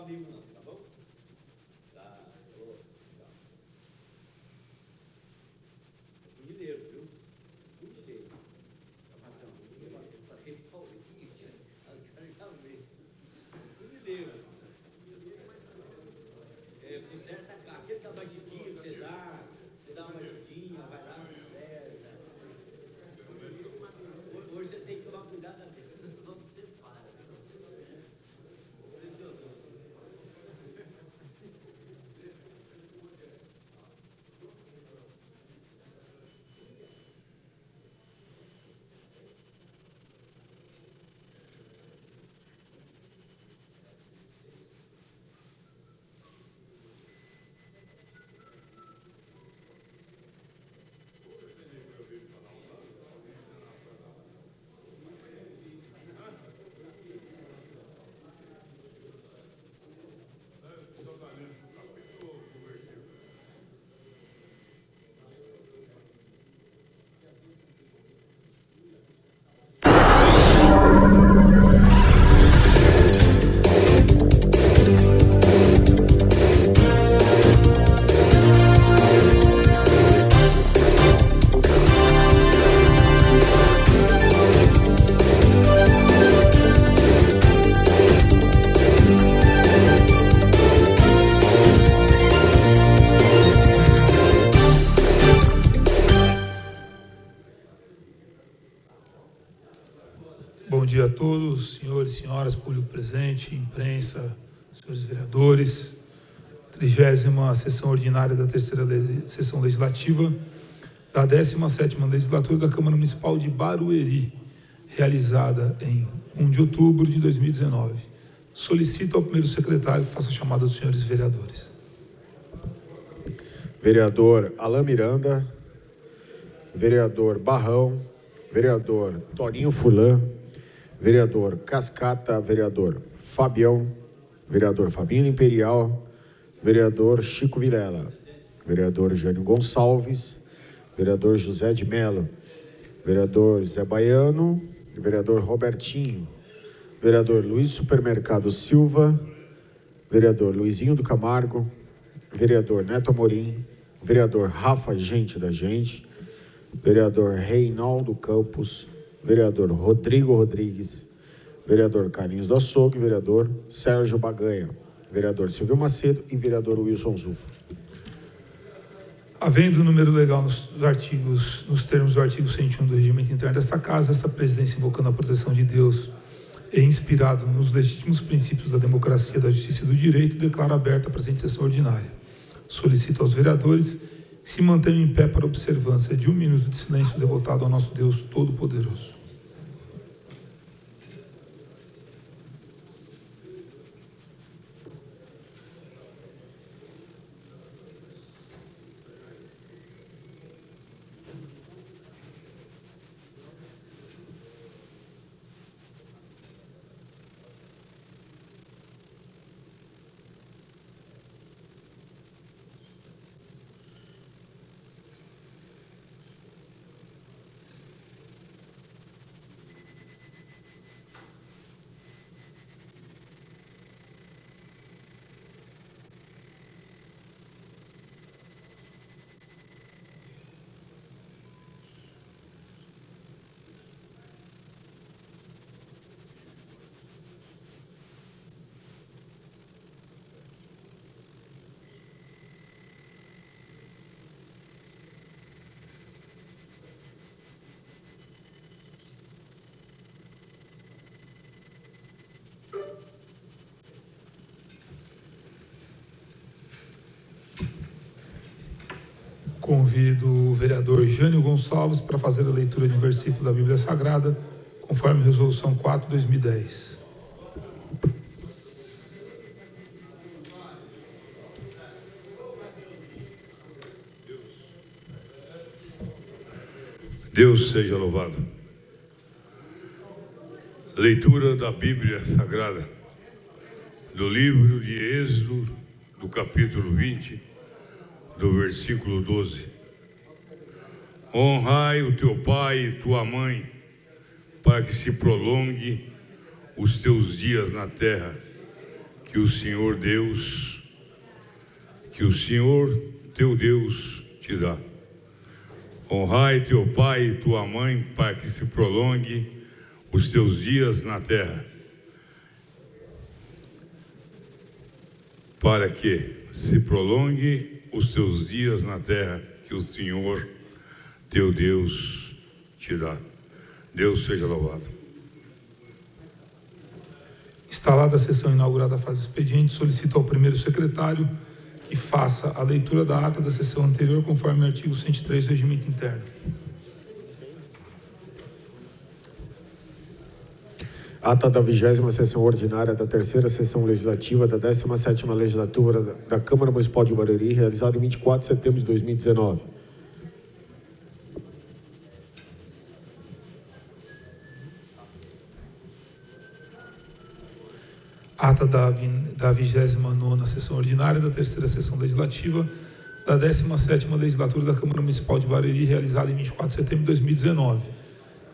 livro não, tá bom? Tá, tá. É mineiro, viu? Mineiro. Patrão, falei, Paulinho, mineiro. Conserta aquele tá batidinho, você dá uma batidinha, vai lá, conserta. Hoje você tem que tomar cuidado da vida. Vamos separar. Bom dia a todos, senhores e senhoras, público presente, imprensa, senhores vereadores. 30ª sessão ordinária da terceira sessão legislativa da 17ª legislatura da Câmara Municipal de Barueri, realizada em 1 de outubro de 2019. Solicito ao primeiro secretário que faça a chamada dos senhores vereadores. Vereador Alain Miranda, vereador Barrão, vereador Toninho Furlan, vereador Cascata, vereador Fabião, vereador Fabinho Imperial, vereador Chico Vilela, vereador Jânio Gonçalves, vereador José de Mello, vereador Zé Baiano, vereador Robertinho, vereador Luiz Supermercado Silva, vereador Luizinho do Camargo, vereador Neto Amorim, vereador Rafa Gente da Gente, vereador Reinaldo Campos, vereador Rodrigo Rodrigues, vereador Carlinhos do Açougue, vereador Sérgio Baganha, vereador Silvio Macedo e vereador Wilson Zufa. Havendo o número legal nos termos do artigo 101 do Regimento Interno desta Casa, esta presidência, invocando a proteção de Deus e inspirado nos legítimos princípios da democracia, da justiça e do direito, declaro aberta a presente sessão ordinária. Solicito aos vereadores que se mantenham em pé para a observância de 1 minuto de silêncio devotado ao nosso Deus Todo-Poderoso. Convido o vereador Jânio Gonçalves para fazer a leitura de um versículo da Bíblia Sagrada, conforme Resolução 4/2010. Deus seja louvado. Leitura da Bíblia Sagrada, do livro de Êxodo, do capítulo 20, do versículo 12. Honrai o teu pai e tua mãe, para que se prolongue os teus dias na terra, que o Senhor teu Deus te dá. Honrai teu pai e tua mãe, para que se prolongue os teus dias na terra. Para que se prolongue os teus dias na terra que o Senhor teu Deus te dá. Deus seja louvado. Instalada a sessão inaugurada a fase do expediente, solicito ao primeiro secretário que faça a leitura da ata da sessão anterior, conforme o artigo 103 do Regimento Interno. Ata da 20ª sessão ordinária da terceira sessão legislativa da 17ª legislatura da Câmara Municipal de Barueri, realizada em 24 de setembro de 2019. Ata da 29ª sessão ordinária da terceira sessão legislativa da 17ª legislatura da Câmara Municipal de Barueri, realizada em 24 de setembro de 2019.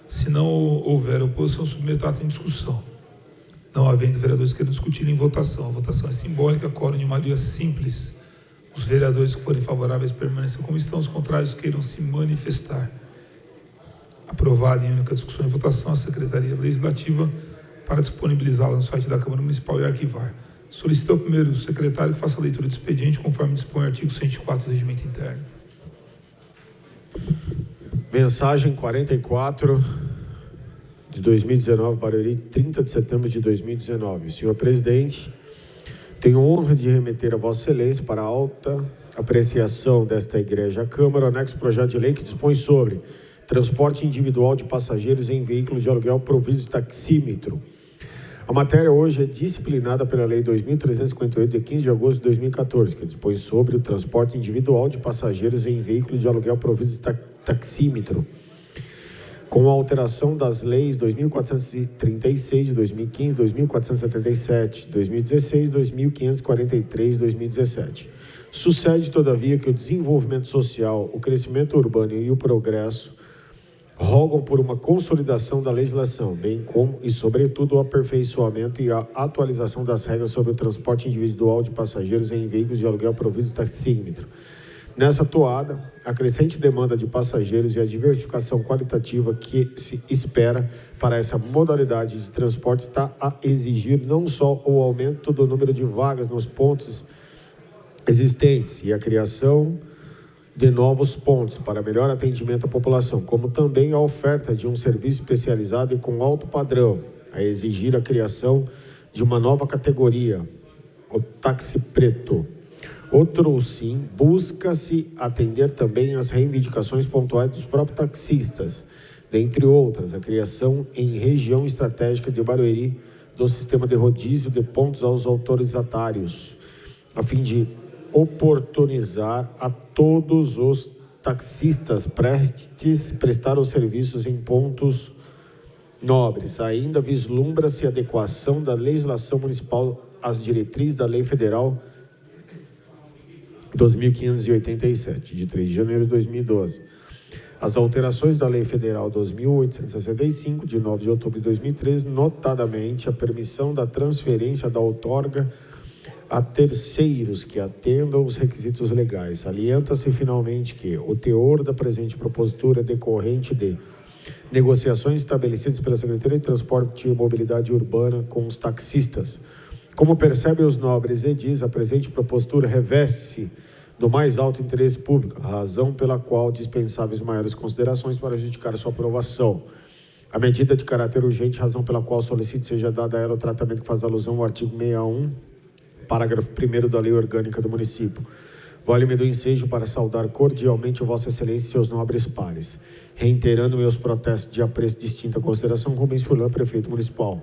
Se não houver oposição, submeto a ata em discussão. Não havendo vereadores querendo discutir em votação. A votação é simbólica, quórum de maioria simples. Os vereadores que forem favoráveis permaneçam como estão, os contrários queiram se manifestar. Aprovada em única discussão e votação a Secretaria Legislativa para disponibilizá-la no site da Câmara Municipal e arquivar. Solicito ao primeiro secretário que faça a leitura do expediente conforme dispõe o artigo 104 do Regimento Interno. Mensagem 44 de 2019, Barueri, 30 de setembro de 2019. Senhor presidente, tenho a honra de remeter a Vossa Excelência para a alta apreciação desta Igreja à Câmara o anexo projeto de lei que dispõe sobre transporte individual de passageiros em veículo de aluguel provido de taxímetro. A matéria hoje é disciplinada pela Lei 2.358, de 15 de agosto de 2014, que dispõe sobre o transporte individual de passageiros em veículo de aluguel provido de taxímetro, com a alteração das leis 2.436 de 2015, 2.477 de 2016 e 2.543 de 2017. Sucede, todavia, que o desenvolvimento social, o crescimento urbano e o progresso rogam por uma consolidação da legislação, bem como e, sobretudo, o aperfeiçoamento e a atualização das regras sobre o transporte individual de passageiros em veículos de aluguel providos de taxímetro. Nessa toada, a crescente demanda de passageiros e a diversificação qualitativa que se espera para essa modalidade de transporte está a exigir não só o aumento do número de vagas nos pontos existentes e a criação de novos pontos para melhor atendimento à população, como também a oferta de um serviço especializado e com alto padrão, a exigir a criação de uma nova categoria, o táxi preto. Outro sim, busca-se atender também às reivindicações pontuais dos próprios taxistas, dentre outras, a criação em região estratégica de Barueri do sistema de rodízio de pontos aos autorizatários, a fim de oportunizar a todos os taxistas prestar os serviços em pontos nobres. Ainda vislumbra-se a adequação da legislação municipal às diretrizes da Lei Federal 2.587, de 3 de janeiro de 2012. As alterações da Lei Federal 2.865, de 9 de outubro de 2013, notadamente a permissão da transferência da outorga a terceiros que atendam os requisitos legais. Salienta-se finalmente que o teor da presente propositura é decorrente de negociações estabelecidas pela Secretaria de Transporte e Mobilidade Urbana com os taxistas. Como percebem os nobres edis, a presente propositura reveste-se do mais alto interesse público, a razão pela qual dispensáveis maiores considerações para justificar a sua aprovação. A medida de caráter urgente, razão pela qual solicito seja dado a ela o tratamento que faz alusão ao artigo 61, parágrafo 1º da Lei Orgânica do Município. Vale-me do ensejo para saudar cordialmente Vossa Excelência e seus nobres pares, reiterando meus protestos de apreço e distinta consideração, Rubens Furlan, Prefeito Municipal.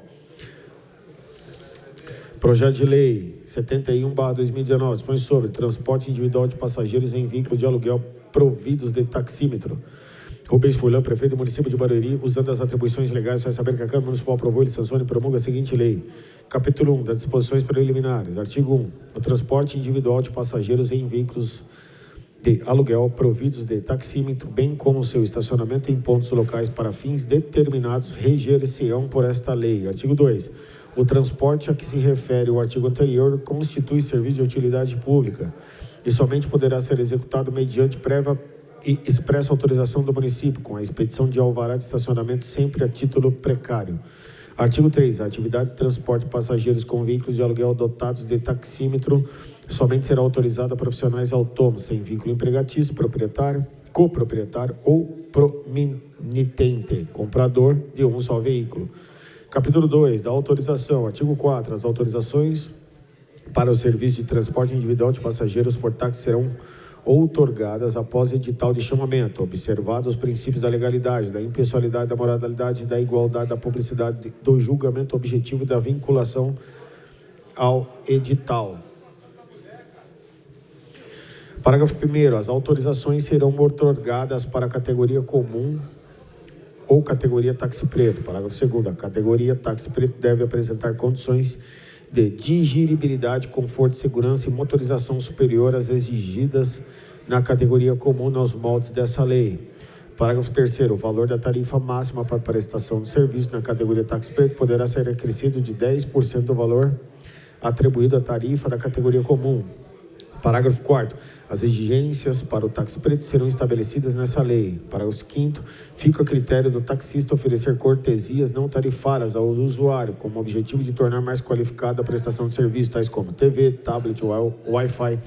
Projeto de Lei 71/2019 dispõe sobre transporte individual de passageiros em veículo de aluguel providos de taxímetro. Rubens Furlan, Prefeito do Município de Barueri, usando as atribuições legais, faz saber que a Câmara Municipal aprovou e sanciona e promulga a seguinte lei. Capítulo 1, das disposições preliminares. Artigo 1. O transporte individual de passageiros em veículos de aluguel providos de taxímetro, bem como seu estacionamento em pontos locais para fins determinados, reger-se-ão por esta lei. Artigo 2. O transporte a que se refere o artigo anterior constitui serviço de utilidade pública e somente poderá ser executado mediante prévia e expressa autorização do município, com a expedição de alvará de estacionamento sempre a título precário. Artigo 3. A atividade de transporte de passageiros com veículos de aluguel dotados de taxímetro somente será autorizada a profissionais autônomos, sem vínculo empregatício, proprietário, coproprietário ou prominitente, comprador de um só veículo. Capítulo 2. Da autorização. Artigo 4. As autorizações para o serviço de transporte individual de passageiros por táxi serão outorgadas após edital de chamamento, observados os princípios da legalidade, da impessoalidade, da moralidade, da igualdade, da publicidade, do julgamento objetivo e da vinculação ao edital. Parágrafo 1º. As autorizações serão outorgadas para a categoria comum ou categoria táxi preto. Parágrafo 2º. A categoria táxi preto deve apresentar condições de dirigibilidade, conforto, segurança e motorização superior às exigidas na categoria comum nos moldes dessa lei. Parágrafo 3º. O valor da tarifa máxima para prestação de serviço na categoria táxi preto poderá ser acrescido de 10% do valor atribuído à tarifa da categoria comum. Parágrafo 4º. As exigências para o táxi preto serão estabelecidas nessa lei. Parágrafo 5º. Fica a critério do taxista oferecer cortesias não tarifárias ao usuário, como objetivo de tornar mais qualificada a prestação de serviço, tais como TV, tablet, Wi-Fi,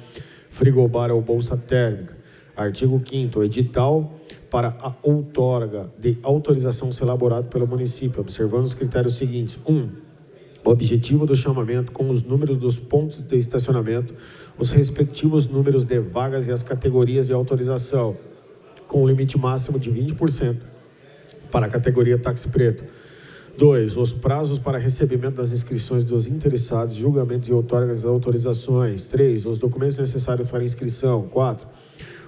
frigobar ou bolsa térmica. Artigo 5º. O edital para a outorga de autorização será elaborado pelo município, observando os critérios seguintes. 1. O objetivo do chamamento com os números dos pontos de estacionamento, os respectivos números de vagas e as categorias de autorização, com um limite máximo de 20% para a categoria táxi preto. 2. Os prazos para recebimento das inscrições dos interessados, julgamento de outorgas e autorizações. 3. Os documentos necessários para inscrição. 4.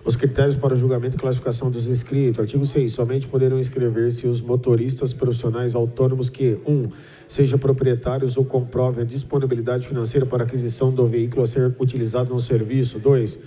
Os critérios para o julgamento e classificação dos inscritos. Artigo 6. Somente poderão inscrever-se os motoristas profissionais autônomos que 1. Sejam proprietários ou comprovem a disponibilidade financeira para aquisição do veículo a ser utilizado no serviço. 2.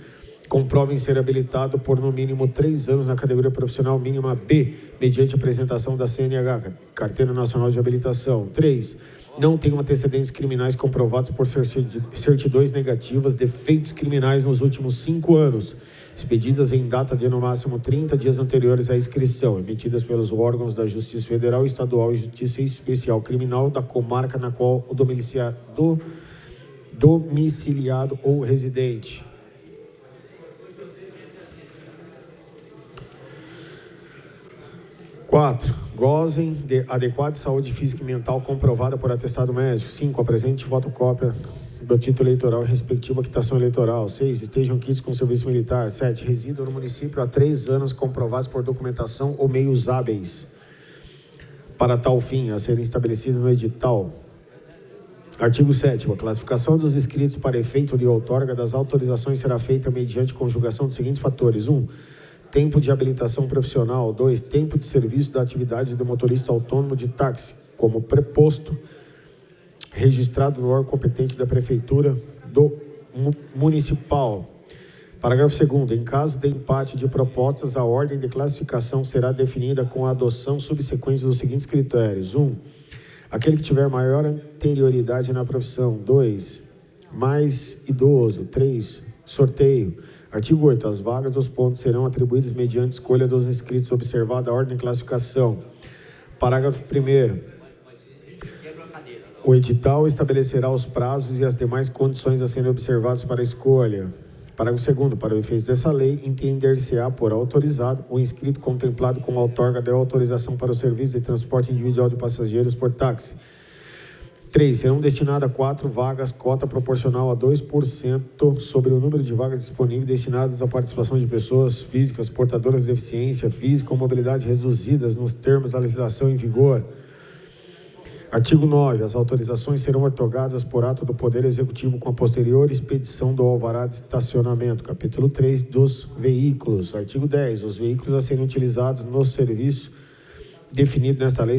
Comprovem ser habilitado por no mínimo 3 anos na categoria profissional mínima B, mediante apresentação da CNH, Carteira Nacional de Habilitação. 3. Não tenham antecedentes criminais comprovados por certidões negativas de feitos criminais nos últimos 5 anos, expedidas em data de no máximo 30 dias anteriores à inscrição, emitidas pelos órgãos da Justiça Federal, Estadual e Justiça Especial Criminal da comarca na qual o domiciliado ou residente. Quatro, gozem de adequada saúde física e mental comprovada por atestado médico. 5, apresente fotocópia do título eleitoral e respectiva quitação eleitoral. 6, estejam quites com serviço militar. 7, residam no município há 3 anos comprovados por documentação ou meios hábeis para tal fim, a serem estabelecidos no edital. Artigo 7º. A classificação dos inscritos para efeito de outorga das autorizações será feita mediante conjugação dos seguintes fatores. 1. Tempo de habilitação profissional. 2. Tempo de serviço da atividade do motorista autônomo de táxi, como preposto, registrado no órgão competente da Prefeitura do Municipal. Parágrafo 2º. Em caso de empate de propostas, a ordem de classificação será definida com a adoção subsequente dos seguintes critérios. 1. Aquele que tiver maior anterioridade na profissão. 2. Mais idoso. 3. Sorteio. Artigo 8. As vagas dos pontos serão atribuídas mediante escolha dos inscritos, observada a ordem de classificação. Parágrafo 1º. O edital estabelecerá os prazos e as demais condições a serem observadas para a escolha. Parágrafo 2º. Para o efeito dessa lei, entender-se-á por autorizado o inscrito contemplado com a outorga de autorização para o serviço de transporte individual de passageiros por táxi. 3. Serão destinadas 4 vagas, cota proporcional a 2% sobre o número de vagas disponíveis destinadas à participação de pessoas físicas portadoras de deficiência física ou mobilidade reduzidas nos termos da legislação em vigor. Artigo 9. As autorizações serão outorgadas por ato do Poder Executivo com a posterior expedição do alvará de estacionamento. Capítulo 3 dos veículos. Artigo 10. Os veículos a serem utilizados no serviço definido nesta lei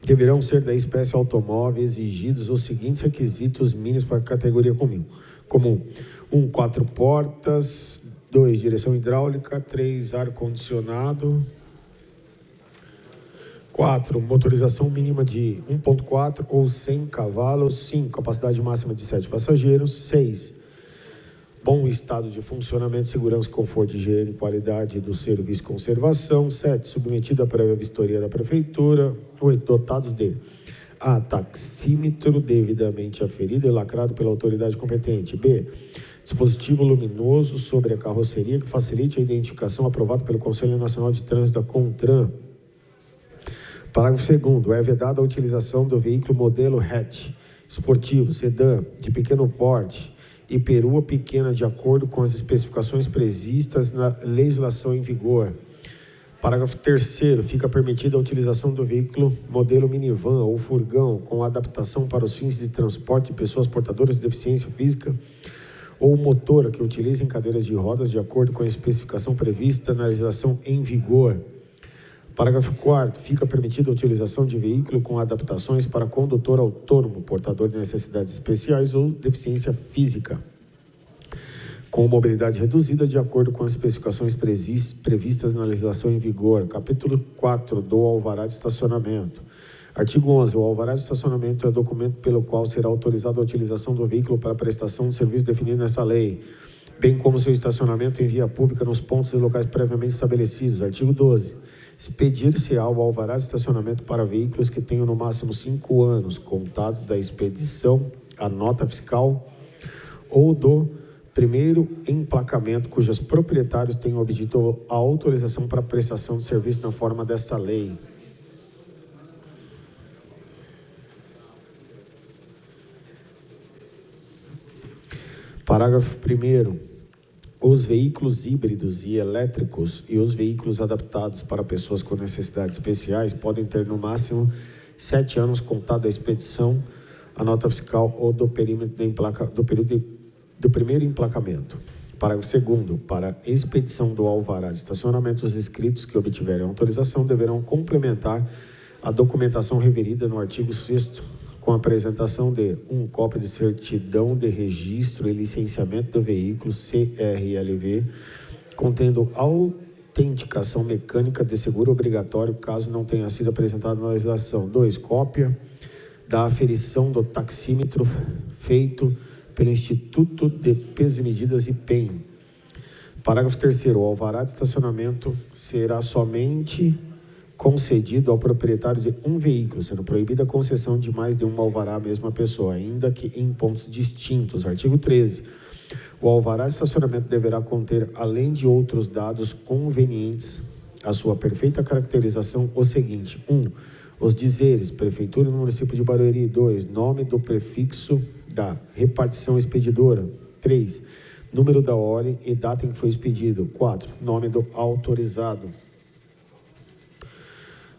deverão ser da espécie automóvel, exigidos os seguintes requisitos mínimos para a categoria comum. 1. 4 portas. 2. Direção hidráulica. 3. Ar-condicionado. 4. Motorização mínima de 1.4 ou 100 cavalos. 5. Capacidade máxima de 7 passageiros. 6. Bom estado de funcionamento, segurança, conforto, higiene, qualidade do serviço e conservação. 7. Submetido à prévia vistoria da Prefeitura. 8. Dotados de A. Taxímetro devidamente aferido e lacrado pela autoridade competente. B. Dispositivo luminoso sobre a carroceria que facilite a identificação, aprovado pelo Conselho Nacional de Trânsito da CONTRAN. Parágrafo 2º. É vedada a utilização do veículo modelo hatch, esportivo, sedã, de pequeno porte e perua pequena, de acordo com as especificações previstas na legislação em vigor. Parágrafo 3º. Fica permitida a utilização do veículo modelo minivan ou furgão com adaptação para os fins de transporte de pessoas portadoras de deficiência física ou motora que utilizem cadeiras de rodas de acordo com a especificação prevista na legislação em vigor. Parágrafo 4º. Fica permitida a utilização de veículo com adaptações para condutor autônomo, portador de necessidades especiais ou deficiência física, com mobilidade reduzida de acordo com as especificações previstas na legislação em vigor. Capítulo 4 do Alvará de Estacionamento. Artigo 11. O alvará de estacionamento é documento pelo qual será autorizada a utilização do veículo para prestação de serviço definido nessa lei, bem como seu estacionamento em via pública nos pontos e locais previamente estabelecidos. Artigo 12. Expedir-se-á o alvará de estacionamento para veículos que tenham no máximo 5 anos contados da expedição, a nota fiscal ou do primeiro emplacamento, cujos proprietários tenham obtido a autorização para prestação de serviço na forma desta lei. Parágrafo 1º. Os veículos híbridos e elétricos e os veículos adaptados para pessoas com necessidades especiais podem ter no máximo 7 anos contado da expedição, a nota fiscal ou do perímetro do primeiro emplacamento. Parágrafo 2º. Para expedição do alvará de estacionamento, os inscritos que obtiverem autorização deverão complementar a documentação referida no artigo 6º, com a apresentação de 1. Cópia de certidão de registro e licenciamento do veículo, CRLV, contendo autenticação mecânica de seguro obrigatório, caso não tenha sido apresentado na legislação. 2. Cópia da aferição do taxímetro feito pelo Instituto de Pesos e Medidas IPEM. Parágrafo 3º. O alvará de estacionamento será somente concedido ao proprietário de um veículo, sendo proibida a concessão de mais de um alvará à mesma pessoa, ainda que em pontos distintos. Artigo 13. O alvará de estacionamento deverá conter, além de outros dados convenientes à sua perfeita caracterização, o seguinte: 1. Os dizeres, Prefeitura do município de Barueri. 2. Nome do prefixo da repartição expedidora. 3. Número da ordem e data em que foi expedido. 4. Nome do autorizado.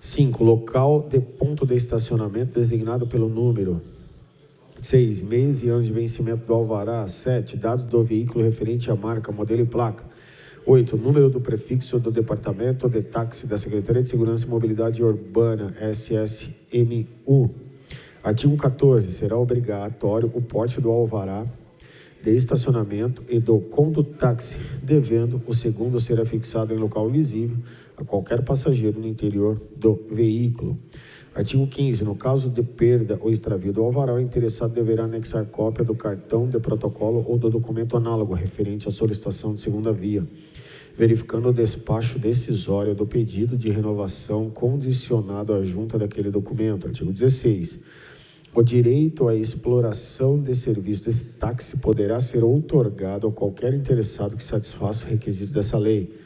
5. Local de ponto de estacionamento designado pelo número. 6. Mês e ano de vencimento do alvará. 7. Dados do veículo referente à marca, modelo e placa. 8. Número do prefixo do Departamento de Táxi da Secretaria de Segurança e Mobilidade Urbana, SSMU. Artigo 14. Será obrigatório o porte do alvará de estacionamento e do condutáxi, devendo o segundo ser afixado em local visível a qualquer passageiro no interior do veículo. Artigo 15. No caso de perda ou extravio do alvará, o interessado deverá anexar cópia do cartão de protocolo ou do documento análogo referente à solicitação de segunda via, verificando o despacho decisório do pedido de renovação condicionado à junta daquele documento. Artigo 16. O direito à exploração de serviço desse táxi poderá ser outorgado a qualquer interessado que satisfaça os requisitos dessa lei.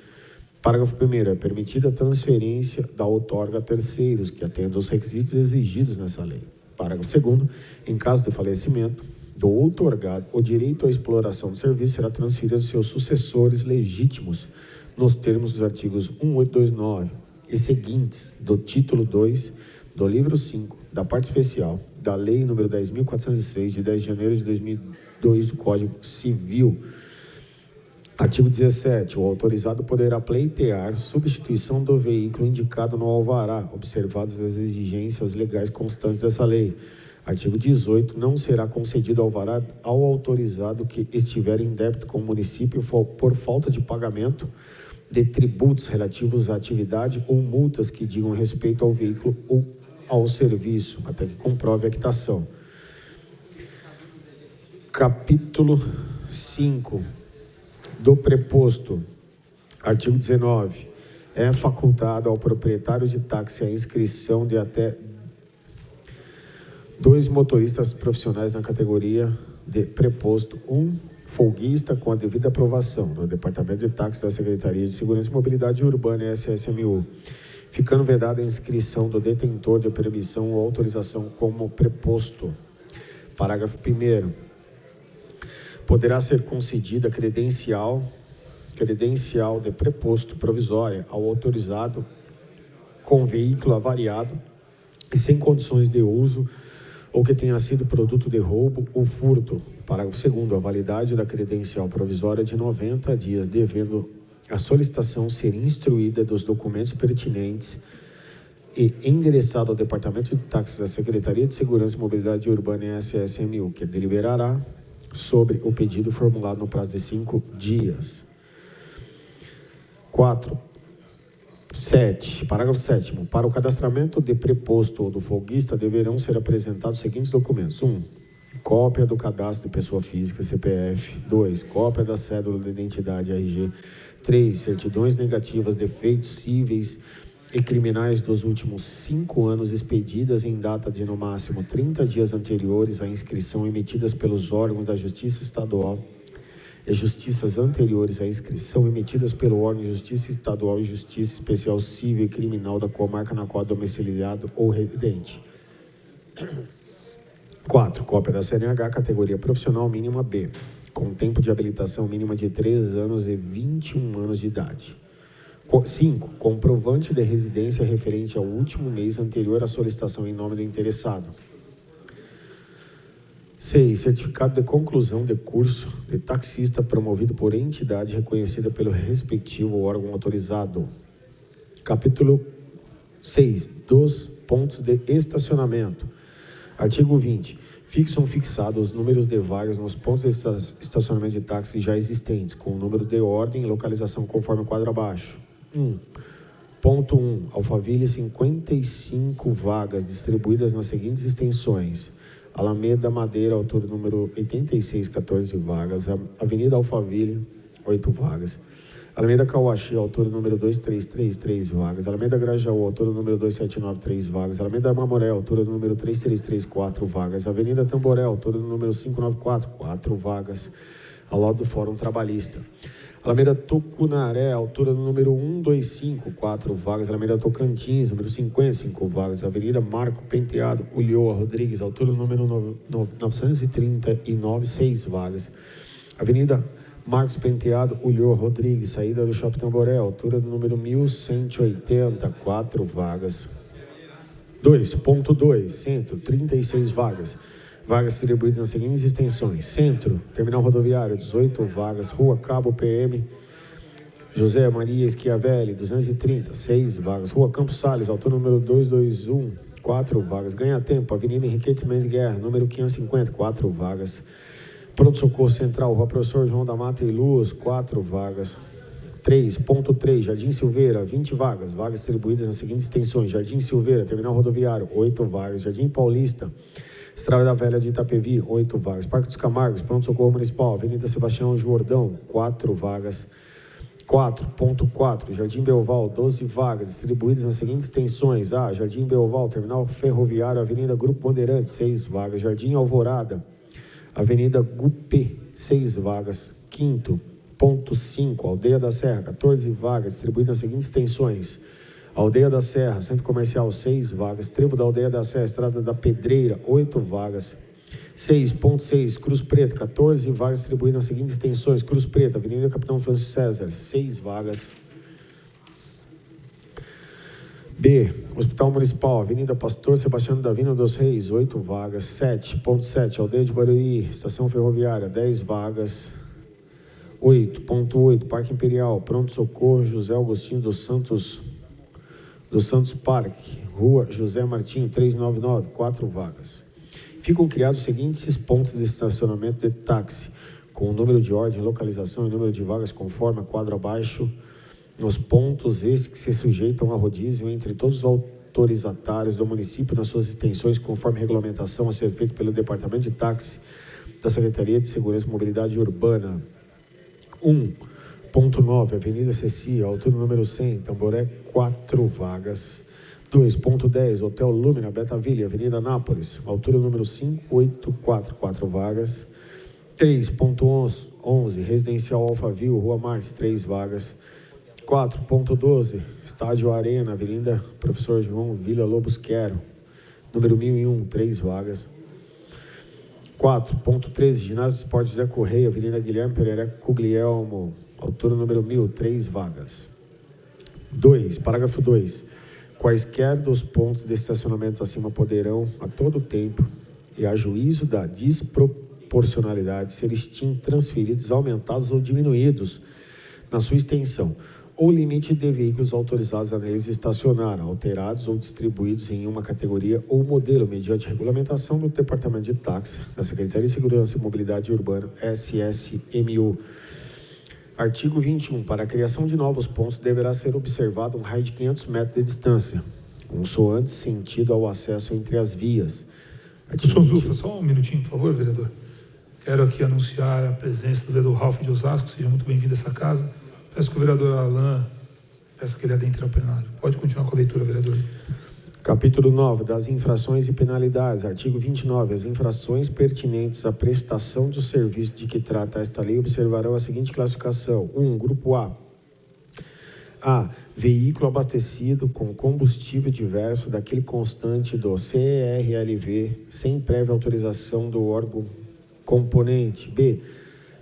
Parágrafo 1º. É permitida a transferência da outorga a terceiros que atendam aos requisitos exigidos nessa lei. Parágrafo 2º. Em caso de falecimento do outorgado, o direito à exploração do serviço será transferido aos seus sucessores legítimos, nos termos dos artigos 1829 e seguintes do título 2 do livro 5 da parte especial da Lei nº 10.406, de 10 de janeiro de 2002, do Código Civil. Artigo 17. O autorizado poderá pleitear substituição do veículo indicado no alvará, observadas as exigências legais constantes dessa lei. Artigo 18. Não será concedido alvará ao autorizado que estiver em débito com o município por falta de pagamento de tributos relativos à atividade ou multas que digam respeito ao veículo ou ao serviço, até que comprove a quitação. Capítulo 5 do preposto, artigo 19. É facultado ao proprietário de táxi a inscrição de até 2 motoristas profissionais na categoria de preposto, 1 folguista com a devida aprovação do Departamento de Táxi da Secretaria de Segurança e Mobilidade Urbana, SSMU, ficando vedada a inscrição do detentor de permissão ou autorização como preposto. Parágrafo 1º. Poderá ser concedida credencial de preposto provisória ao autorizado com veículo avariado e sem condições de uso ou que tenha sido produto de roubo ou furto. Parágrafo 2º. A validade da credencial provisória é de 90 dias, devendo a solicitação ser instruída dos documentos pertinentes e endereçado ao Departamento de Táxis da Secretaria de Segurança e Mobilidade Urbana, SSMU, que deliberará sobre o pedido formulado no prazo de 5 dias. 7. Parágrafo 7º. Para o cadastramento de preposto ou do folguista, deverão ser apresentados os seguintes documentos. 1. Cópia do cadastro de pessoa física, CPF. 2. Cópia da cédula de identidade, RG. 3. Certidões negativas de feitos cíveis e criminais dos últimos 5 anos expedidas em data de, no máximo, 30 dias anteriores à inscrição, emitidas pelos órgãos da Justiça Estadual e justiças anteriores à inscrição, emitidas pelo órgão de Justiça Estadual e Justiça Especial Civil e Criminal da comarca na qual é domiciliado ou residente. 4. Cópia da CNH, categoria profissional mínima B, com tempo de habilitação mínima de 3 anos e 21 anos de idade. 5. Comprovante de residência referente ao último mês anterior à solicitação em nome do interessado. 6. Certificado de conclusão de curso de taxista promovido por entidade reconhecida pelo respectivo órgão autorizado. Capítulo 6. Dos pontos de estacionamento. Artigo 20. Fixados os números de vagas nos pontos de estacionamento de táxi já existentes, com o número de ordem e localização conforme o quadro abaixo. 1. Ponto 1. Alphaville, 55 vagas distribuídas nas seguintes extensões: Alameda Madeira, altura número 86, 14 vagas. Avenida Alphaville, 8 vagas. Alameda Cauaxi, altura número 2333, 3 vagas. Alameda Grajaú, altura número 2793, 3 vagas. Alameda Mamoré, altura número 3334, 4 vagas. Avenida Tamboré, altura número 594, 4 vagas. Ao lado do Fórum Trabalhista. Alameda Tucunaré, altura do número 125, 4 vagas. Alameda Tocantins, número 50, 5 vagas. Avenida Marco Penteado, Ulloa Rodrigues, altura do número 939, 6 vagas. Avenida Marcos Penteado, Ulloa Rodrigues, saída do Shopping Tamboré, altura do número 1180, 4 vagas. 2.2, Centro, 36 vagas. Vagas distribuídas nas seguintes extensões: Centro, Terminal Rodoviário, 18 vagas. Rua Cabo PM, José Maria Schiavelli, 230, 6 vagas. Rua Campos Sales, altura número 221, 4 vagas. Ganha Tempo, Avenida Henriquetes Mendes Guerra, número 550, 4 vagas. Pronto Socorro Central, Rua Professor João da Mata e Luz, 4 vagas. 3.3, Jardim Silveira, 20 vagas. Vagas distribuídas nas seguintes extensões: Jardim Silveira, Terminal Rodoviário, 8 vagas. Jardim Paulista, Estrada da Velha de Itapevi, 8 vagas. Parque dos Camargos, Pronto Socorro Municipal, Avenida Sebastião Jordão, 4 vagas. 4.4, Jardim Belval, 12 vagas, distribuídas nas seguintes extensões: A, Jardim Belval, Terminal Ferroviário, Avenida Grupo Bandeirante, 6 vagas. Jardim Alvorada, Avenida Gupê, 6 vagas. 5.5, Aldeia da Serra, 14 vagas, distribuídas nas seguintes extensões: Aldeia da Serra, Centro Comercial, 6 vagas. Trevo da Aldeia da Serra, Estrada da Pedreira, 8 vagas. 6.6, Cruz Preta, 14 vagas distribuídas nas seguintes extensões: Cruz Preta, Avenida Capitão Francisco César, 6 vagas. B, Hospital Municipal, Avenida Pastor Sebastião Davino dos Reis, 8 vagas. 7.7, Aldeia de Barueri, Estação Ferroviária, 10 vagas. 8.8, Parque Imperial, Pronto Socorro José Agostinho dos Santos Parque, Rua José Martinho, 399, 4 vagas. Ficam criados os seguintes pontos de estacionamento de táxi, com o número de ordem, localização e número de vagas conforme a quadro abaixo nos pontos estes que se sujeitam a rodízio entre todos os autorizatários do município nas suas extensões, conforme regulamentação a ser feita pelo Departamento de Táxi da Secretaria de Segurança e Mobilidade Urbana. 1.9, Avenida Ceci, altura número 100, Tamboré, 4 vagas. 2.10, Hotel Lumina, Betaville, Avenida Nápoles, altura número 584, 4 vagas. 3.11, Residencial Alphaville, Rua Marte, 3 vagas. 4.12, Estádio Arena, Avenida Professor João Vila Lobos Quero, número 1001, 3 vagas. 4.13, Ginásio de Esportes José Correia, Avenida Guilherme Pereira Cuglielmo, altura número 1000, 3 vagas. 2, parágrafo 2. Quaisquer dos pontos de estacionamento acima poderão, a todo tempo, e a juízo da desproporcionalidade, ser extintos, transferidos, aumentados ou diminuídos na sua extensão, ou limite de veículos autorizados a neles estacionar, alterados ou distribuídos em uma categoria ou modelo, mediante regulamentação do Departamento de Táxi da Secretaria de Segurança e Mobilidade Urbana, SSMU. Artigo 21. Para a criação de novos pontos, deverá ser observado um raio de 500 metros de distância, consoante sentido ao acesso entre as vias. Professor Zufa, só um minutinho, por favor, vereador. Quero aqui anunciar a presença do vereador Ralf de Osasco. Seja muito bem-vindo a essa casa. Peço que o vereador Alain, peço que ele adentre ao plenário. Pode continuar com a leitura, vereador. Capítulo 9, das infrações e penalidades. Artigo 29. As infrações pertinentes à prestação do serviço de que trata esta lei observarão a seguinte classificação. 1. Grupo A. A. Veículo abastecido com combustível diverso daquele constante do CRLV, sem prévia autorização do órgão componente. B.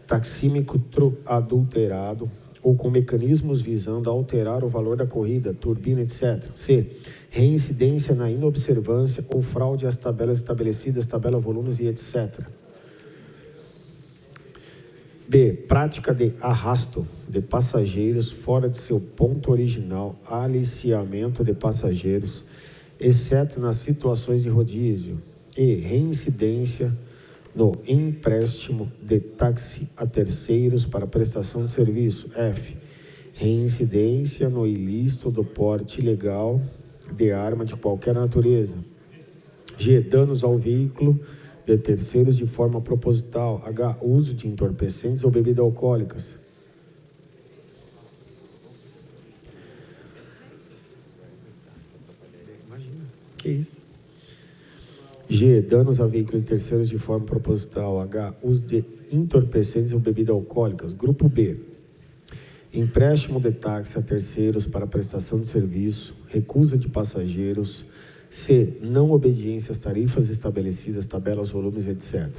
Taxímetro adulterado ou com mecanismos visando alterar o valor da corrida, turbina, etc. C. Reincidência na inobservância ou fraude às tabelas estabelecidas, tabela, volumes e etc. B. Prática de arrasto de passageiros fora de seu ponto original, aliciamento de passageiros, exceto nas situações de rodízio. E. Reincidência no empréstimo de táxi a terceiros para prestação de serviço. F. Reincidência no ilícito do porte ilegal de arma de qualquer natureza. G. Danos ao veículo de terceiros de forma proposital. H. Uso de entorpecentes ou bebidas alcoólicas. Que isso? G. Danos a veículos de terceiros de forma proposital. H. Uso de entorpecentes ou bebidas alcoólicas. Grupo B. Empréstimo de táxi a terceiros para prestação de serviço. Recusa de passageiros. C. Não obediência às tarifas estabelecidas, tabelas, volumes, etc.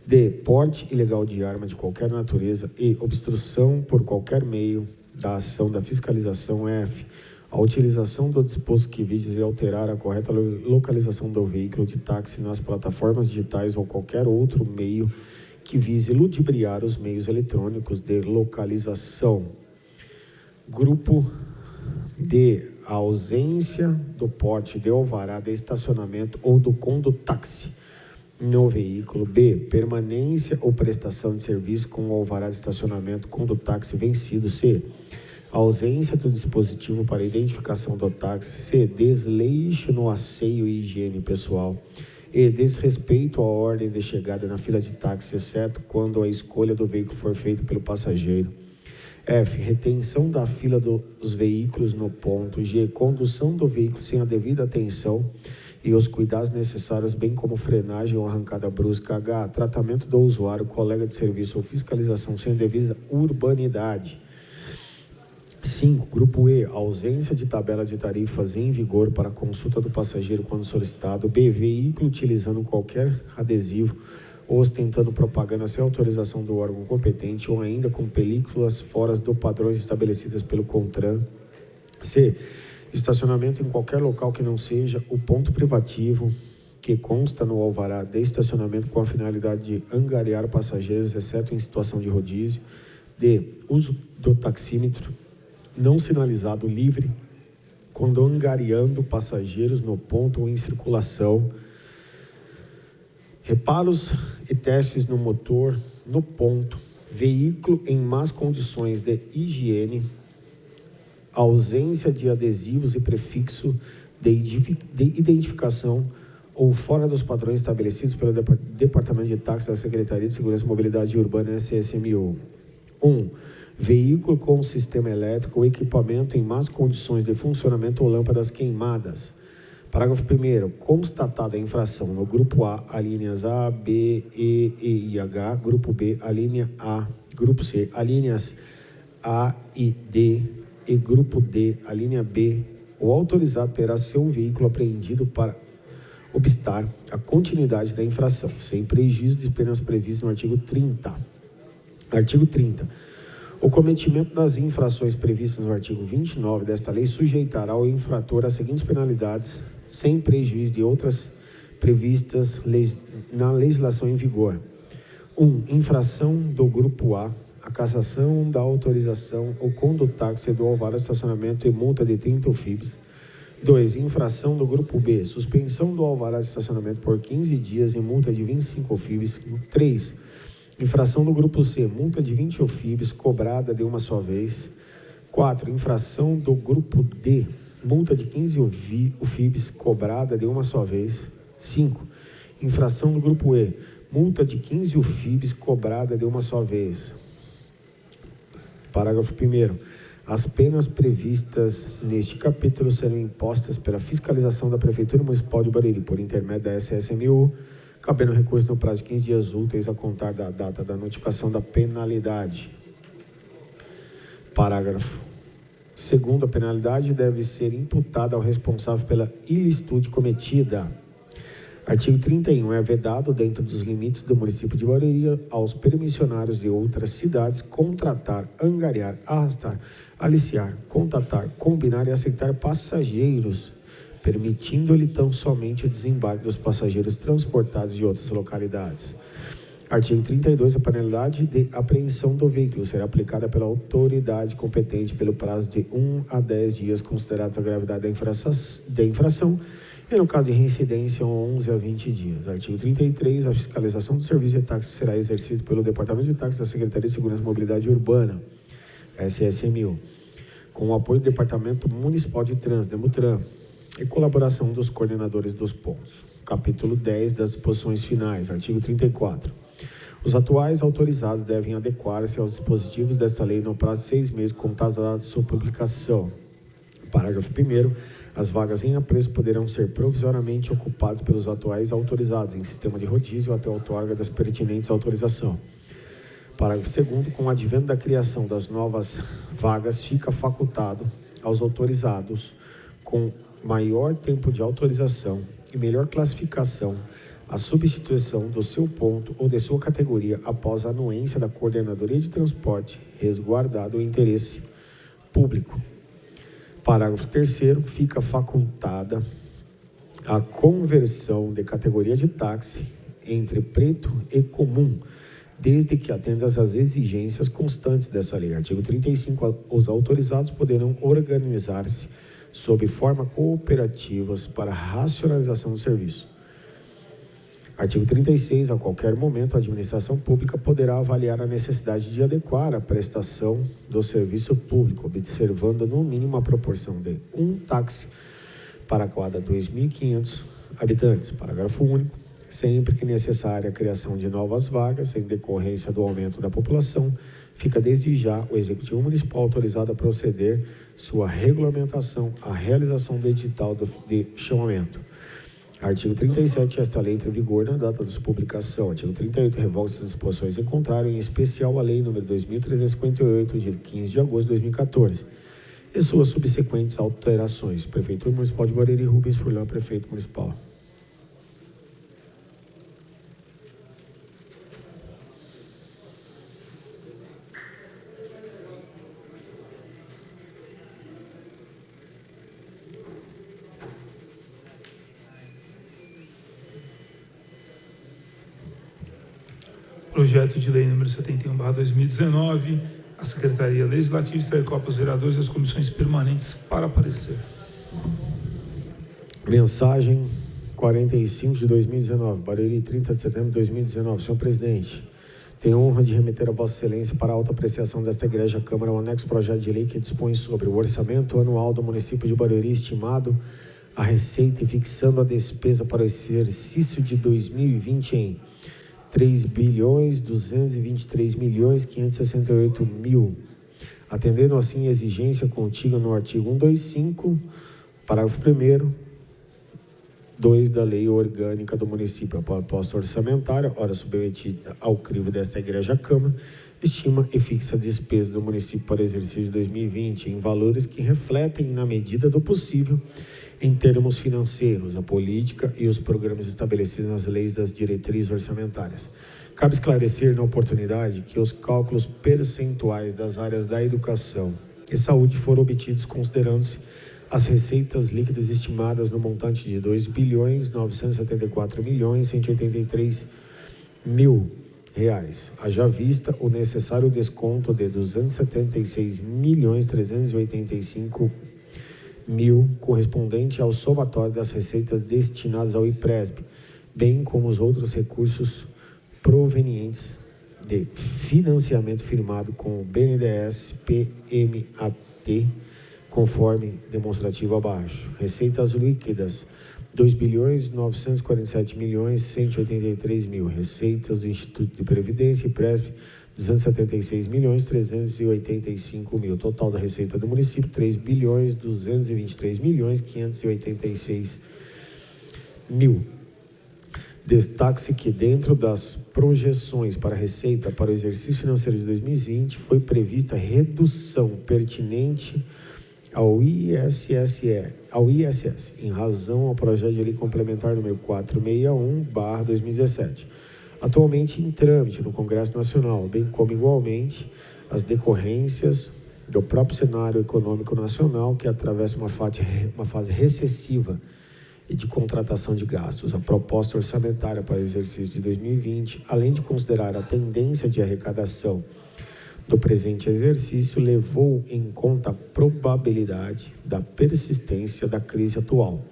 D. Porte ilegal de arma de qualquer natureza. E. Obstrução por qualquer meio da ação da fiscalização. F. A utilização do disposto que vise alterar a correta localização do veículo de táxi nas plataformas digitais ou qualquer outro meio que vise ludibriar os meios eletrônicos de localização. Grupo D. A ausência do porte de alvará de estacionamento ou do condutáxi no veículo. B. Permanência ou prestação de serviço com o alvará de estacionamento condutáxi vencido. C. A ausência do dispositivo para identificação do táxi. C. Desleixo no asseio e higiene pessoal. E. Desrespeito à ordem de chegada na fila de táxi, exceto quando a escolha do veículo for feita pelo passageiro. F. Retenção da fila dos veículos no ponto. G. Condução do veículo sem a devida atenção e os cuidados necessários, bem como frenagem ou arrancada brusca. H. Tratamento do usuário, colega de serviço ou fiscalização sem devida urbanidade. 5. Grupo E. Ausência de tabela de tarifas em vigor para consulta do passageiro quando solicitado. B. Veículo utilizando qualquer adesivo ou ostentando propaganda sem autorização do órgão competente ou ainda com películas fora do padrões estabelecidas pelo CONTRAN. C. Estacionamento em qualquer local que não seja o ponto privativo que consta no alvará de estacionamento com a finalidade de angariar passageiros, exceto em situação de rodízio. D. Uso do taxímetro não sinalizado livre, quando angariando passageiros no ponto ou em circulação. Reparos e testes no motor, no ponto, veículo em más condições de higiene a ausência de adesivos e prefixo de identificação ou fora dos padrões estabelecidos pelo Departamento de Táxi da Secretaria de Segurança e Mobilidade Urbana SSMU. 1. Veículo com sistema elétrico ou equipamento em más condições de funcionamento ou lâmpadas queimadas. Parágrafo 1º. Constatada a infração no grupo A, alíneas A, B, E e H, grupo B, alínea A, grupo C, alíneas A e D e grupo D, alínea B, o autorizado terá seu veículo apreendido para obstar a continuidade da infração, sem prejuízo de penas previstas no artigo 30. Artigo 30. O cometimento das infrações previstas no artigo 29 desta lei sujeitará o infrator às seguintes penalidades, sem prejuízo de outras previstas na legislação em vigor. 1. Infração do grupo A, a cassação da autorização ou condutáxi do alvará de estacionamento e multa de 30 UFIBs. 2. Infração do grupo B, suspensão do alvará de estacionamento por 15 dias e multa de 25 UFIBs. 3. Infração do grupo C, multa de 20 UFIBs cobrada de uma só vez. 4. Infração do grupo D, multa de 15 UFIBs cobrada de uma só vez. 5. Infração do grupo E, multa de 15 UFIBs cobrada de uma só vez. Parágrafo 1º. As penas previstas neste capítulo serão impostas pela fiscalização da Prefeitura Municipal de Barueri, por intermédio da SSMU, cabendo recurso no prazo de 15 dias úteis a contar da data da notificação da penalidade. Parágrafo 2º. A penalidade deve ser imputada ao responsável pela ilicitude cometida. Artigo 31. É vedado, dentro dos limites do município de Barueri, aos permissionários de outras cidades contratar, angariar, arrastar, aliciar, contatar, combinar e aceitar passageiros, permitindo-lhe tão somente o desembarque dos passageiros transportados de outras localidades. Artigo 32. A penalidade de apreensão do veículo será aplicada pela autoridade competente pelo prazo de 1 a 10 dias, considerados a gravidade da infração, e no caso de reincidência, 11 a 20 dias. Artigo 33. A fiscalização do serviço de táxi será exercida pelo Departamento de Táxi da Secretaria de Segurança e Mobilidade Urbana, SSMU, com o apoio do Departamento Municipal de Trânsito, DEMUTRAN, e colaboração dos coordenadores dos pontos. Capítulo 10 das disposições finais. Artigo 34. Os atuais autorizados devem adequar-se aos dispositivos desta lei no prazo de 6 meses, contados da data de sua publicação. Parágrafo 1º. As vagas em apreço poderão ser provisoriamente ocupadas pelos atuais autorizados em sistema de rodízio até a outorga das pertinentes autorização. Parágrafo 2º. Com o advento da criação das novas vagas, fica facultado aos autorizados com maior tempo de autorização e melhor classificação a substituição do seu ponto ou de sua categoria após a anuência da Coordenadoria de Transporte, resguardado o interesse público. Parágrafo 3º. Fica facultada a conversão de categoria de táxi entre preto e comum, desde que atenda às exigências constantes dessa lei. Artigo 35. Os autorizados poderão organizar-se sob forma cooperativas para racionalização do serviço. Artigo 36. A qualquer momento, a administração pública poderá avaliar a necessidade de adequar a prestação do serviço público, observando no mínimo a proporção de um táxi para cada 2.500 habitantes. Parágrafo único. Sempre que necessária a criação de novas vagas em decorrência do aumento da população, fica desde já o Executivo Municipal autorizado a proceder sua regulamentação, a realização do edital de chamamento. Artigo 37. Esta lei entra em vigor na data de sua publicação. Artigo 38. Revoga-se as disposições em contrário, em especial a Lei nº 2.358, de 15 de agosto de 2014, e suas subsequentes alterações. Prefeitura Municipal de Barueri, Rubens Furlan, Prefeito Municipal. Projeto de lei número 71/2019, a Secretaria Legislativa extrai cópia aos vereadores e às comissões permanentes para parecer. Mensagem 45 de 2019, Barueri, 30 de setembro de 2019. Senhor presidente, Tenho a honra de remeter a Vossa Excelência para a alta apreciação desta Igreja Câmara o anexo projeto de lei que dispõe sobre o orçamento anual do município de Barueri, estimado a receita e fixando a despesa para o exercício de 2020 em R$ 3.223.568.000, atendendo assim a exigência contida no artigo 125, parágrafo 1º, 2 da Lei Orgânica do Município. A proposta orçamentária, ora submetida ao crivo desta Igreja Câmara, estima e fixa a despesa do município para o exercício de 2020 em valores que refletem, na medida do possível, em termos financeiros, a política e os programas estabelecidos nas leis das diretrizes orçamentárias. Cabe esclarecer na oportunidade que os cálculos percentuais das áreas da educação e saúde foram obtidos considerando-se as receitas líquidas estimadas no montante de R$ 2.974.183.000, haja vista o necessário desconto de R$ 276.385.000, correspondente ao somatório das receitas destinadas ao IPRESB, bem como os outros recursos provenientes de financiamento firmado com o BNDES PMAT, conforme demonstrativo abaixo. Receitas líquidas, R$ 2.947.183.000. Receitas do Instituto de Previdência e IPRESB, R$ 276.385.000. Total da receita do município, R$ 3.223.586.000. Destaque-se que, dentro das projeções para a receita para o exercício financeiro de 2020, foi prevista redução pertinente ao ISS, em razão ao projeto de lei complementar número 461/2017, atualmente em trâmite no Congresso Nacional, bem como, igualmente, as decorrências do próprio cenário econômico nacional, que atravessa uma fase recessiva e de contratação de gastos. A proposta orçamentária para o exercício de 2020, além de considerar a tendência de arrecadação do presente exercício, levou em conta a probabilidade da persistência da crise atual,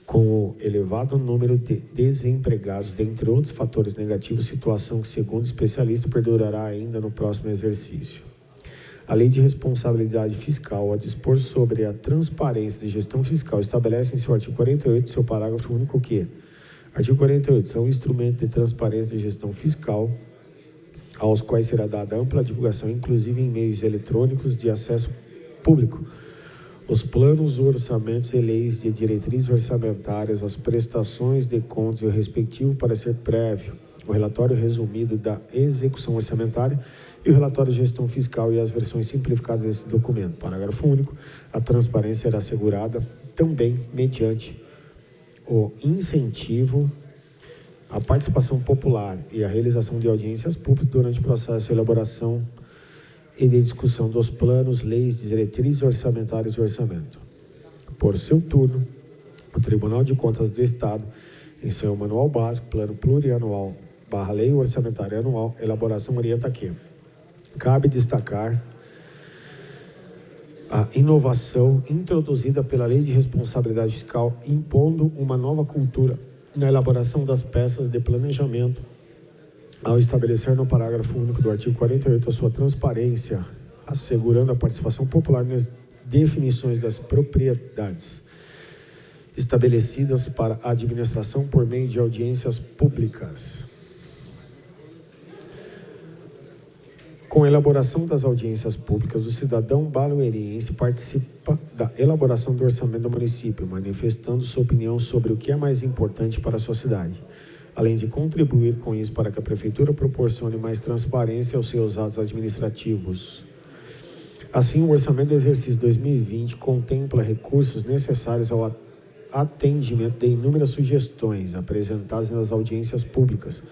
com o elevado número de desempregados, dentre outros fatores negativos, situação que, segundo especialistas, perdurará ainda no próximo exercício. A Lei de Responsabilidade Fiscal, a dispor sobre a transparência de gestão fiscal, estabelece em seu artigo 48, seu parágrafo único, que: artigo 48, são instrumentos de transparência de gestão fiscal, aos quais será dada ampla divulgação, inclusive em meios eletrônicos de acesso público, os planos, orçamentos e leis de diretrizes orçamentárias, as prestações de contas e o respectivo parecer prévio, o relatório resumido da execução orçamentária e o relatório de gestão fiscal e as versões simplificadas desse documento. Parágrafo único. A transparência será assegurada também mediante o incentivo à participação popular e a realização de audiências públicas durante o processo de elaboração e de discussão dos planos, leis, diretrizes orçamentárias e orçamento. Por seu turno, o Tribunal de Contas do Estado, em seu manual básico, plano plurianual / lei orçamentária anual, elaboração orienta que cabe destacar a inovação introduzida pela Lei de Responsabilidade Fiscal, impondo uma nova cultura na elaboração das peças de planejamento, ao estabelecer no parágrafo único do artigo 48 a sua transparência, assegurando a participação popular nas definições das propriedades estabelecidas para a administração por meio de audiências públicas. Com a elaboração das audiências públicas, o cidadão barueriense participa da elaboração do orçamento do município, manifestando sua opinião sobre o que é mais importante para a sua cidade, além de contribuir com isso para que a Prefeitura proporcione mais transparência aos seus atos administrativos. Assim, o orçamento do exercício 2020 contempla recursos necessários ao atendimento de inúmeras sugestões apresentadas nas audiências públicas,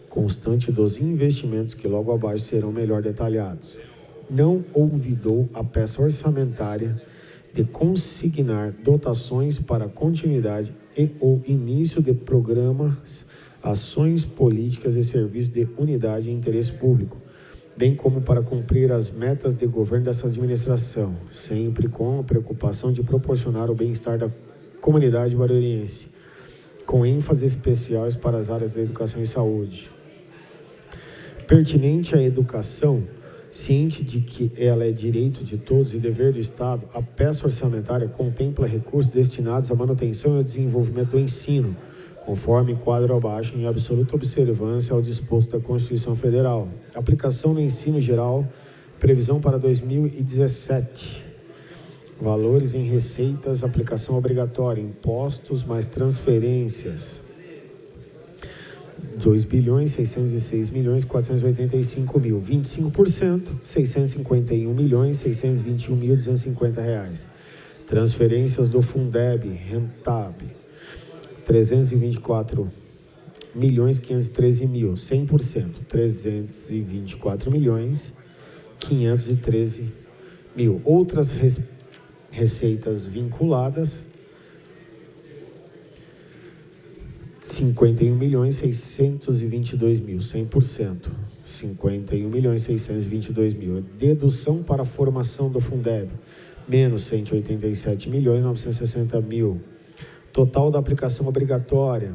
constante dos investimentos que logo abaixo serão melhor detalhados. Não olvidou a peça orçamentária de consignar dotações para a continuidade e o início de programas, ações políticas e serviços de unidade e interesse público, bem como para cumprir as metas de governo dessa administração, sempre com a preocupação de proporcionar o bem-estar da comunidade barueriense, com ênfase especiais para as áreas da educação e saúde. Pertinente à educação, ciente de que ela é direito de todos e dever do Estado, a peça orçamentária contempla recursos destinados à manutenção e ao desenvolvimento do ensino, conforme quadro abaixo, em absoluta observância ao disposto da Constituição Federal. Aplicação no ensino geral, previsão para 2017. Valores em receitas, aplicação obrigatória, impostos mais transferências. 2.606.485.000, 25%, R$ 651.621.250. Transferências do Fundeb, Rentab, 324.513.000, 100%, 324.513.000. Outras receitas vinculadas, 51.622.000, 100%, 51.622.000. Dedução para a formação do Fundeb, menos 187.960.000. Total da aplicação obrigatória,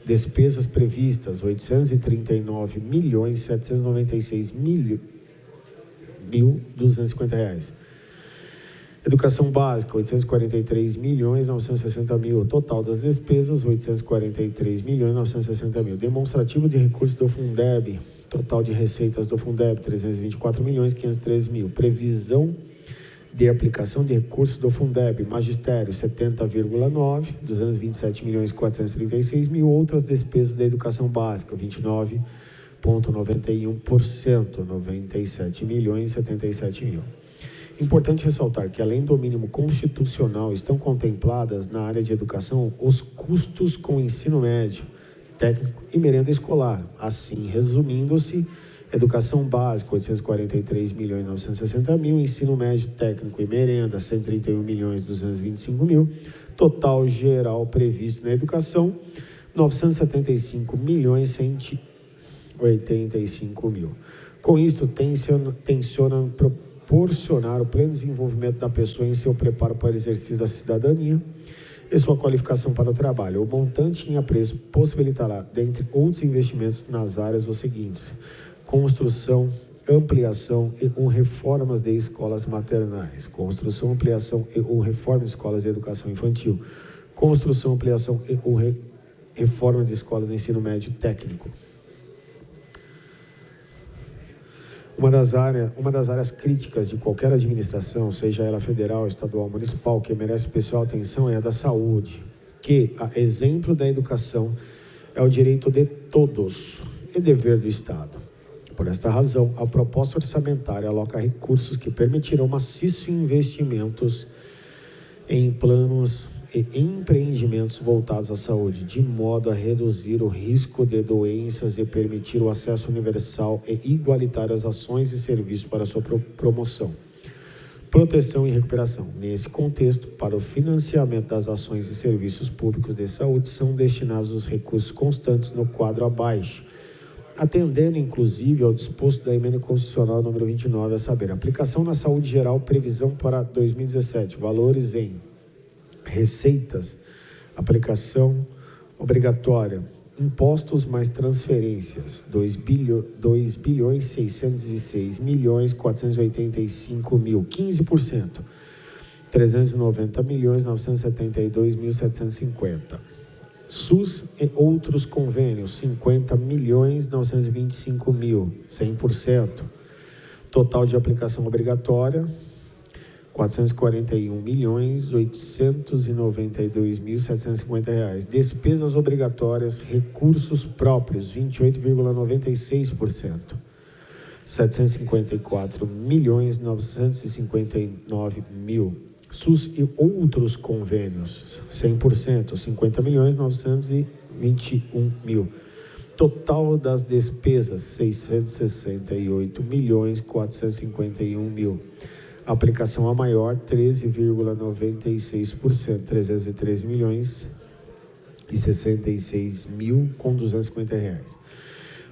despesas previstas, 839.796.250. Educação básica, 843.960.000. Total das despesas, 843.960.000. Demonstrativo de recursos do Fundeb. Total de receitas do Fundeb, 324.513.000. Previsão de aplicação de recursos do Fundeb. Magistério, 70,9. 227.436.000. Outras despesas da educação básica, 29,91%. 97.077.000. Importante ressaltar que, além do mínimo constitucional, estão contempladas na área de educação os custos com o ensino médio, técnico e merenda escolar. Assim, resumindo-se, educação básica, 843.960.000, ensino médio, técnico e merenda, 131.225.000, total geral previsto na educação, 975.185.000. Com isto, tensionam proporcionar o pleno desenvolvimento da pessoa em seu preparo para o exercício da cidadania e sua qualificação para o trabalho. O montante em apreço possibilitará, dentre outros investimentos, nas áreas os seguintes: construção, ampliação e ou reformas de escolas maternais, construção, ampliação e ou reforma de escolas de educação infantil, construção, ampliação e ou reforma de escolas de ensino médio técnico. Uma das áreas críticas de qualquer administração, seja ela federal, estadual, municipal, que merece especial atenção é a da saúde, que, a exemplo da educação, é o direito de todos e dever do Estado. Por esta razão, a proposta orçamentária aloca recursos que permitirão maciços investimentos em planos e empreendimentos voltados à saúde, de modo a reduzir o risco de doenças e permitir o acesso universal e igualitário às ações e serviços para sua promoção, proteção e recuperação. Nesse contexto, para o financiamento das ações e serviços públicos de saúde, são destinados os recursos constantes no quadro abaixo, atendendo inclusive ao disposto da emenda constitucional número 29, a saber, aplicação na saúde geral, previsão para 2017, valores em receitas, aplicação obrigatória, impostos mais transferências, 2.606.485.000, 15%, 390.972.750. SUS e outros convênios, 50.925.000, 100%. Total de aplicação obrigatória, 441.892.750. Despesas obrigatórias, recursos próprios, 28,96%. 754.959.000. SUS e outros convênios, 100%, 50.921.000. Total das despesas, 668.451.000. Aplicação a maior, 13,96%, 313.066.000,250.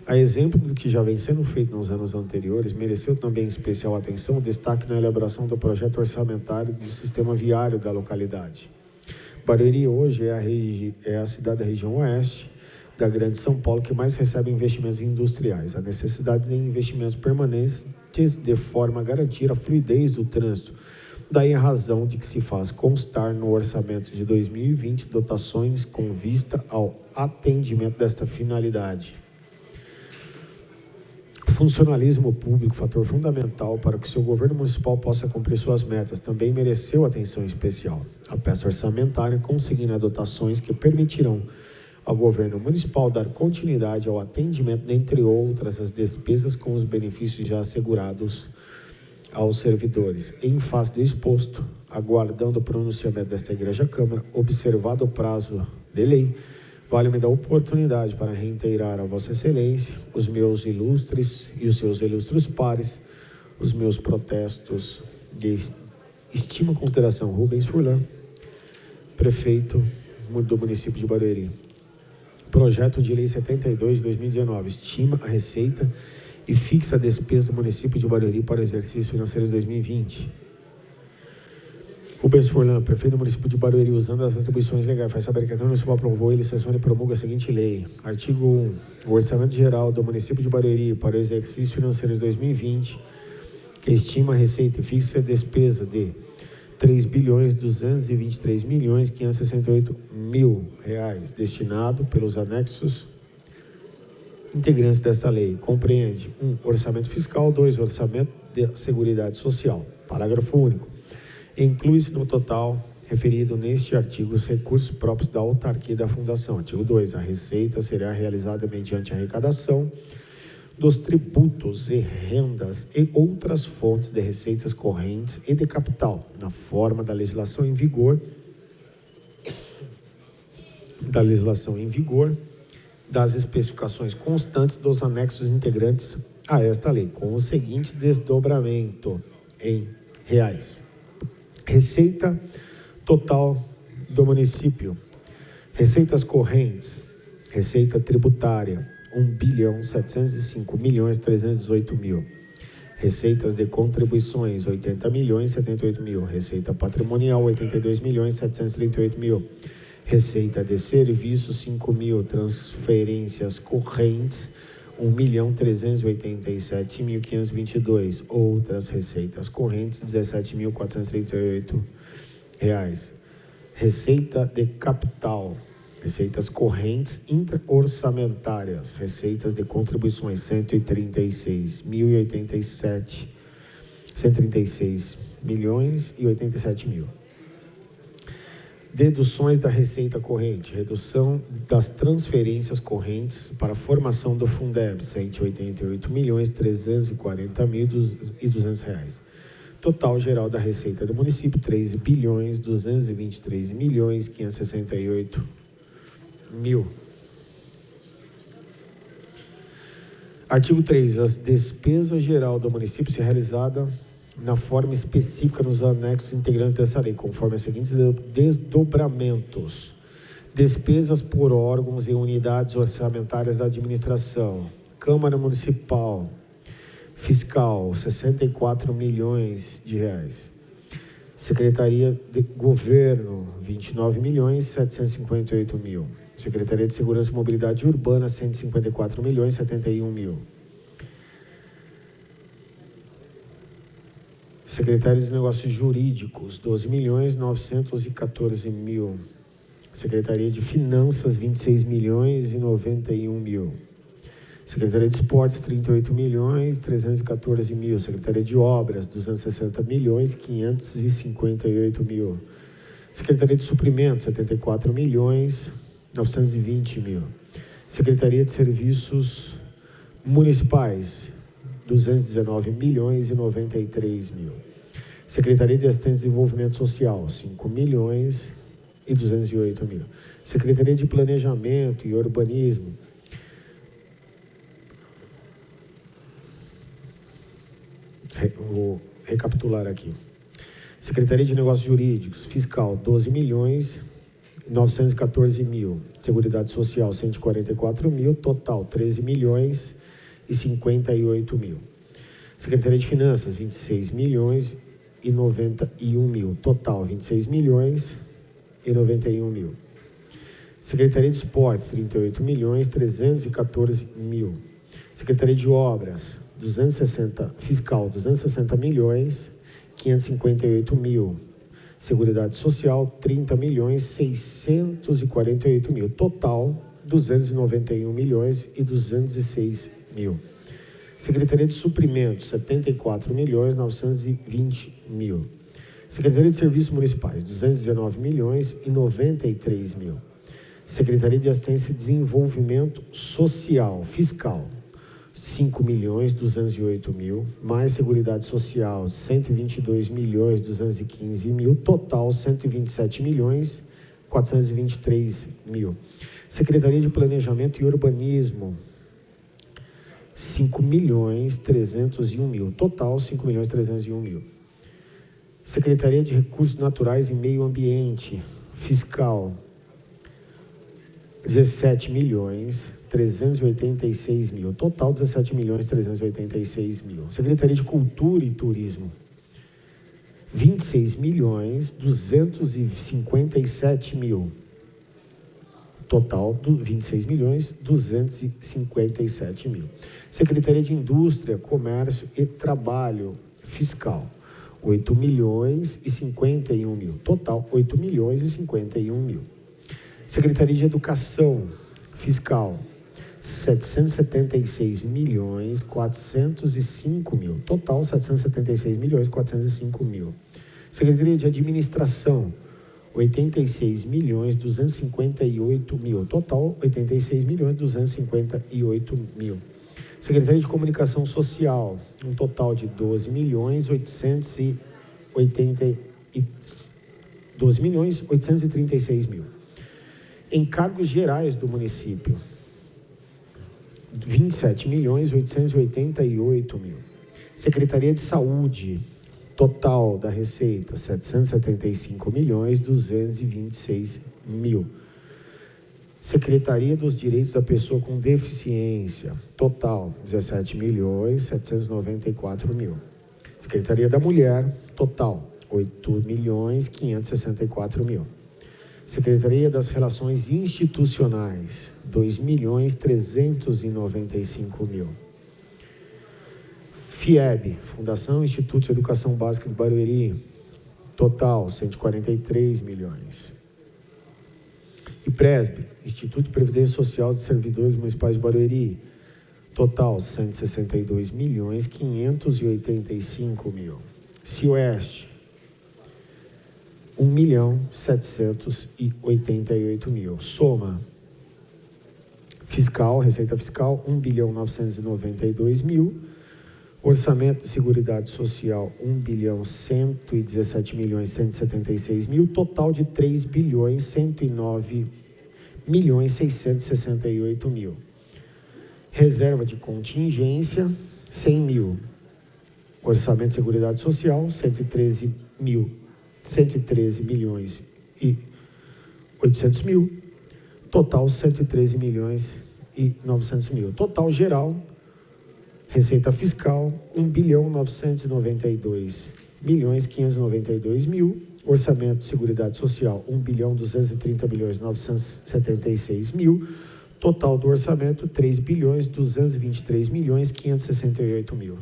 A exemplo do que já vem sendo feito nos anos anteriores, mereceu também especial atenção o destaque na elaboração do projeto orçamentário do sistema viário da localidade. Barueri hoje é a cidade da região oeste, da Grande São Paulo que mais recebe investimentos industriais. A necessidade de investimentos permanentes de forma a garantir a fluidez do trânsito. Daí a razão de que se faz constar no orçamento de 2020 dotações com vista ao atendimento desta finalidade. Funcionalismo público, fator fundamental para que seu governo municipal possa cumprir suas metas, também mereceu atenção especial. A peça orçamentária consigna dotações que permitirão ao governo municipal dar continuidade ao atendimento, dentre outras, as despesas com os benefícios já assegurados aos servidores. Em face do exposto, aguardando o pronunciamento desta Igreja Câmara, observado o prazo de lei, vale-me dar oportunidade para reiterar a Vossa Excelência, os meus ilustres e os seus ilustres pares, os meus protestos de estima e consideração. Rubens Furlan, prefeito do município de Barueri. Projeto de Lei 72 de 2019 estima a receita e fixa a despesa do município de Barueri para o exercício financeiro de 2020. Rubens Furlan, prefeito do município de Barueri, usando as atribuições legais, faz saber que a Câmara Municipal aprovou e licenciona e promulga a seguinte lei. Artigo 1. O orçamento geral do município de Barueri para o exercício financeiro de 2020, que estima a receita e fixa a despesa de R$3.223.568.000, destinado pelos anexos integrantes dessa lei. Compreende 1. Orçamento fiscal, 2. Orçamento de Seguridade Social. Parágrafo único. Inclui-se no total referido neste artigo os recursos próprios da autarquia e da fundação. Artigo 2. A receita será realizada mediante a arrecadação dos tributos e rendas e outras fontes de receitas correntes e de capital, na forma da legislação em vigor, das especificações constantes dos anexos integrantes a esta lei, com o seguinte desdobramento em reais. Receita total do município. Receitas correntes, receita tributária, R$1.705.318.000. Receitas de contribuições, R$80.078.000. Receita patrimonial, R$82.738.000. Receita de serviços, R$5.000. Transferências correntes, R$1.387.522. Outras receitas correntes, R$17.438. Receita de capital, receitas correntes intra-orçamentárias, receitas de contribuições, R$136.087.000. Deduções da receita corrente, redução das transferências correntes para a formação do Fundeb, R$188.340.200. Total geral da receita do município, R$3.223.568.000. Artigo 3. As despesas geral do município se realizada na forma específica nos anexos integrantes dessa lei, conforme os seguintes desdobramentos. Despesas por órgãos e unidades orçamentárias da administração. Câmara Municipal Fiscal, R$64 milhões. Secretaria de Governo, R$29.758.000. Secretaria de Segurança e Mobilidade Urbana, R$154.071.000. Secretaria de Negócios Jurídicos, R$12.914.000. Secretaria de Finanças, R$26.091.000. Secretaria de Esportes, R$38.314.000. Secretaria de Obras, R$260.558.000. Secretaria de Suprimentos, R$74.920.000. Secretaria de Serviços Municipais, R$219.093.000. Secretaria de Assistência e Desenvolvimento Social, R$5.208.000. Secretaria de Planejamento e Urbanismo, vou recapitular aqui. Secretaria de Negócios Jurídicos, Fiscal, R$12.914.000. Seguridade Social, R$144.000. Total, R$13.058.000. Secretaria de Finanças, R$26.091.000. Total, R$26.091.000. Secretaria de Esportes, 38.314.000. Secretaria de Obras, 260, fiscal, 260.558.000. Seguridade Social, 30.648.000. Total, 291.206.000. Secretaria de Suprimentos, 74.920.000. Secretaria de Serviços Municipais, 219.093.000. Secretaria de Assistência e Desenvolvimento Social, fiscal, 5.208.000, mais Seguridade Social, 122.215.000, total 127.423.000. Secretaria de Planejamento e Urbanismo, 5.301.000, total 5.301.000. Secretaria de Recursos Naturais e Meio Ambiente, fiscal, 17.386.000, total 17.386.000. Secretaria de Cultura e Turismo, 26.257.000, total 26.257.000. Secretaria de Indústria, Comércio e Trabalho, fiscal, 8.051.000, total 8.051.000. Secretaria de Educação, fiscal, 776.405.000, total 776.405.000. Secretaria de Administração, 86.258.000, total 86.258.000. Secretaria de Comunicação Social, um total de 12.836.000. Encargos gerais do município, 27.888.000. Secretaria de Saúde, total da Receita, 775.226.000. Secretaria dos Direitos da Pessoa com Deficiência, total, 17.794.000. Secretaria da Mulher, total, 8.564.000. Secretaria das Relações Institucionais, 2.395.000. FIEB, Fundação Instituto de Educação Básica de Barueri, total, 143 milhões. IPRESB, Instituto de Previdência Social dos Servidores Municipais de Barueri, total, 162.585.000. CIOeste, 1.788.000. Soma fiscal, Receita Fiscal, 1.992.000. Orçamento de Seguridade Social, 1.117.176.000. Total de 3.109.668.000. Reserva de contingência, 100.000. Orçamento de Seguridade Social, 113.800.000, total 113.900.000. Total geral, Receita Fiscal, 1.992.592.000. Orçamento de Seguridade Social, 1.230.976.000. Total do orçamento, 3.223.568.000.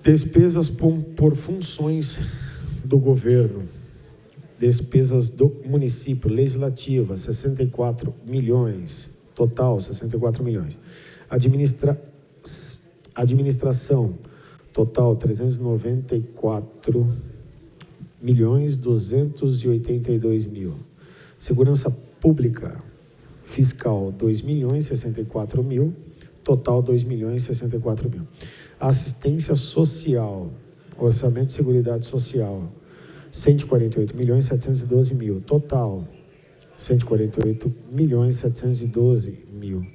Despesas por funções do governo, despesas do município, legislativa, 64 milhões, total 64 milhões. Administração, total 394.282.000. Segurança Pública, fiscal, 2.064.000, total 2.064.000. Assistência Social, Orçamento de Seguridade Social, 148.712.000, total 148.712.000.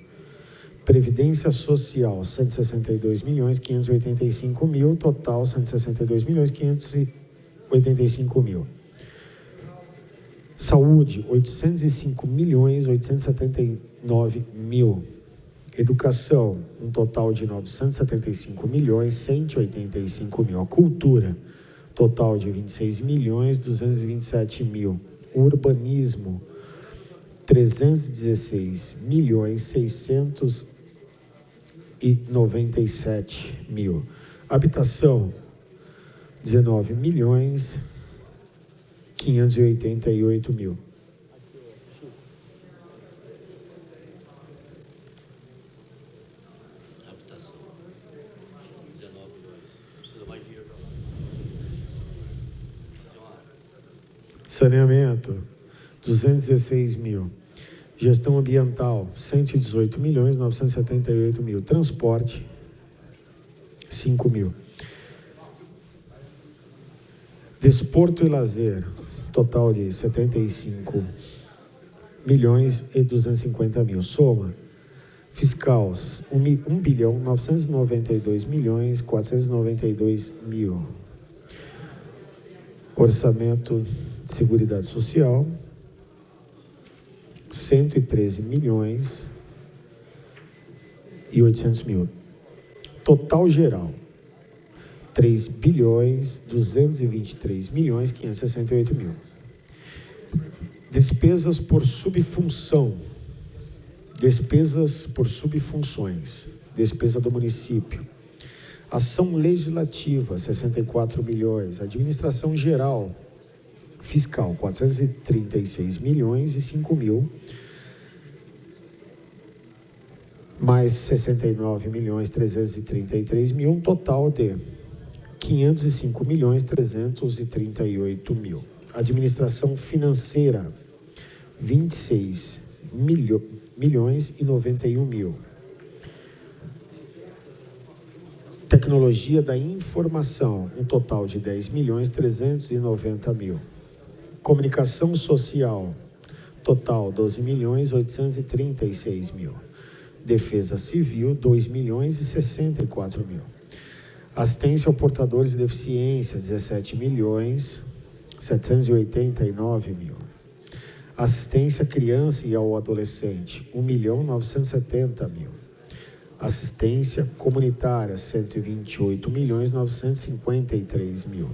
Previdência Social, 162.585.000, total 162.585.000. Saúde, 805.879.000. Educação, um total de 975.185.000. Cultura, total de 26.227.000. Urbanismo, 316.697.000. Habitação, 19.588.000. Habitação. 19 milhões. Precisa mais dinheiro para lá. Saneamento, 216.000. Gestão ambiental, 118.978.000. Transporte, 5.000. Desporto e lazer, total de 75.250.000. Soma. Fiscal, 1.992.492.000. Orçamento de Seguridade Social, 113.800.000. Total geral, 3.223.568.000. Despesas por subfunção. Despesas por subfunções. Despesa do município. Ação legislativa, 64 milhões. Administração geral, fiscal, 436.005.000. Mais 69.333.000, um total de 505.338.000. Administração financeira, 26.091.000. Tecnologia da informação, um total de 10.390.000. Comunicação social, total 12.836.000. Defesa civil, 2.064.000. Assistência ao portadores de deficiência, 17.789.000. Assistência à criança e ao adolescente, 1.970.000. Assistência comunitária, 128.953.000.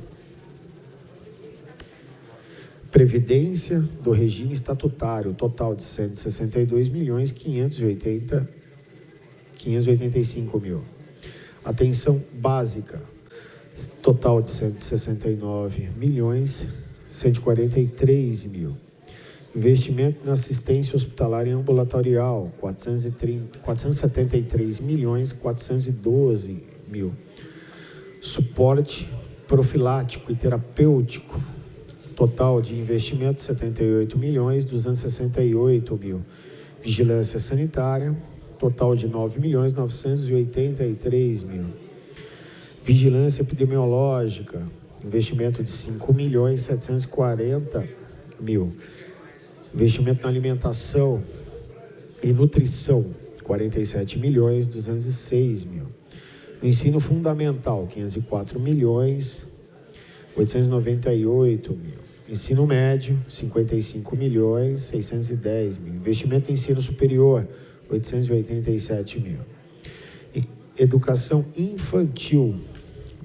Previdência do regime estatutário, total de 162.585.000. Atenção básica, total de 169.143.000. Investimento na assistência hospitalar e ambulatorial, 473.412.000. Suporte profilático e terapêutico, total de investimento 78.268.000. Vigilância sanitária, total de 9.983.000. Vigilância epidemiológica, investimento de 5.740.000. Investimento na alimentação e nutrição, 47.206.000. No ensino fundamental, 504.898.000. Ensino médio, 55.610.000. Investimento em ensino superior, 887.000. Educação infantil,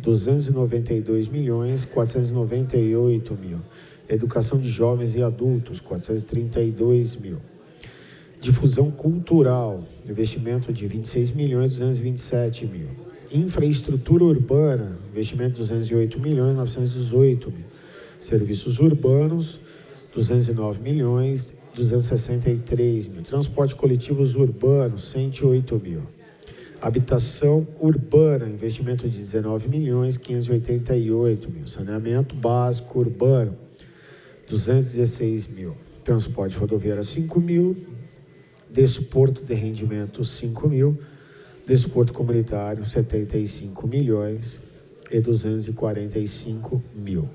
292.498.000. Educação de jovens e adultos, 432.000. Difusão cultural, investimento de 26.227.000. Infraestrutura urbana, investimento de 208.918.000. Serviços urbanos, 209.263.000. Transporte coletivos urbanos, 108.000. Habitação urbana, investimento de 19.588.000. Saneamento básico urbano, 216.000. Transporte rodoviário, 5.000. Desporto de rendimento, 5.000. Desporto comunitário, 75.245.000.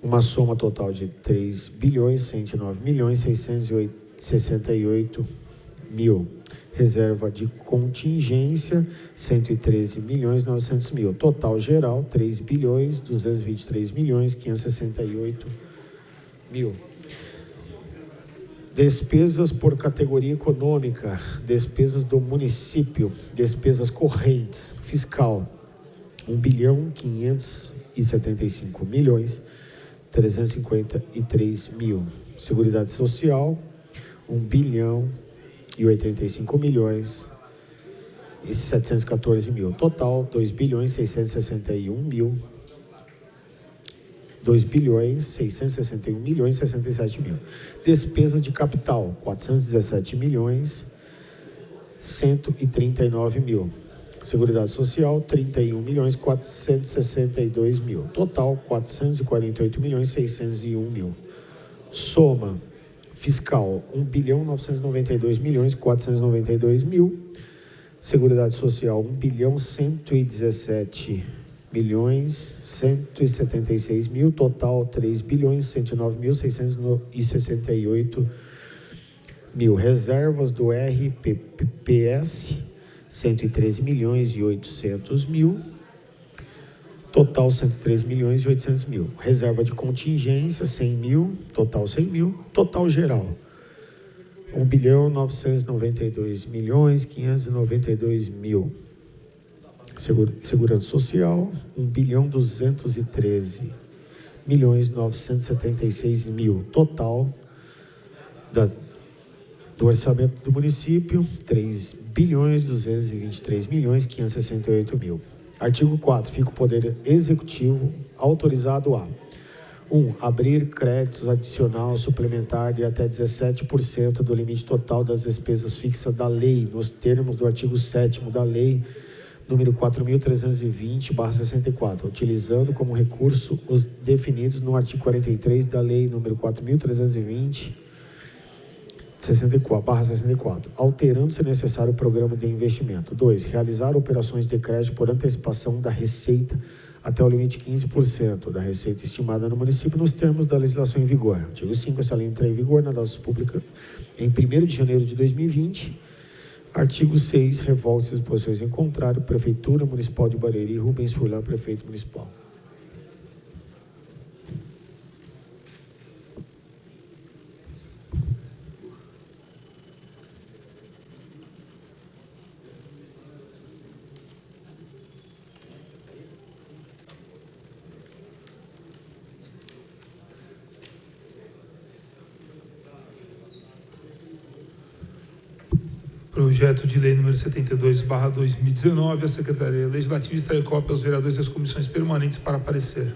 Uma soma total de 3.109.668.000. Reserva de contingência, 113.900.000. Total geral, 3.223.568.000. mil. Despesas por categoria econômica, despesas do município, despesas correntes, fiscal, 1.575.353.000. Seguridade Social, 1.085.714.000. Total, 2.661.000. 2.661.067.000. Despesas de capital, 417.139.000. Seguridade Social, 31.462.000. Total, 448.601.000. Soma fiscal, 1.992.492.000. Seguridade Social, 1.117.176.000. Total, 3.109.668.000. Reservas do RPPS, 113.800.000. Total, 103.800.000. Reserva de contingência, 100.000. Total, 100.000. Total geral, 1.992.592.000. Segurança Social, 1.213.976.000. Total do orçamento do município, 3.223.568.000. Artigo 4. Fica o Poder Executivo autorizado a: 1. Abrir créditos adicional suplementar de até 17% do limite total das despesas fixas da lei, nos termos do artigo 7º da lei número 4.320/64, utilizando como recurso os definidos no artigo 43 da lei número 4.320/64, alterando, se necessário, o programa de investimento. 2. Realizar operações de crédito por antecipação da receita até o limite de 15% da receita estimada no município, nos termos da legislação em vigor. Artigo 5. Essa lei entra em vigor na data pública em 1º de janeiro de 2020. Artigo 6. Revoga-se as disposições em contrário. Prefeitura Municipal de Barueri, Rubens Furlan, Prefeito Municipal. Projeto de Lei número 72/2019, a Secretaria Legislativa extrai cópia aos vereadores das comissões permanentes para parecer.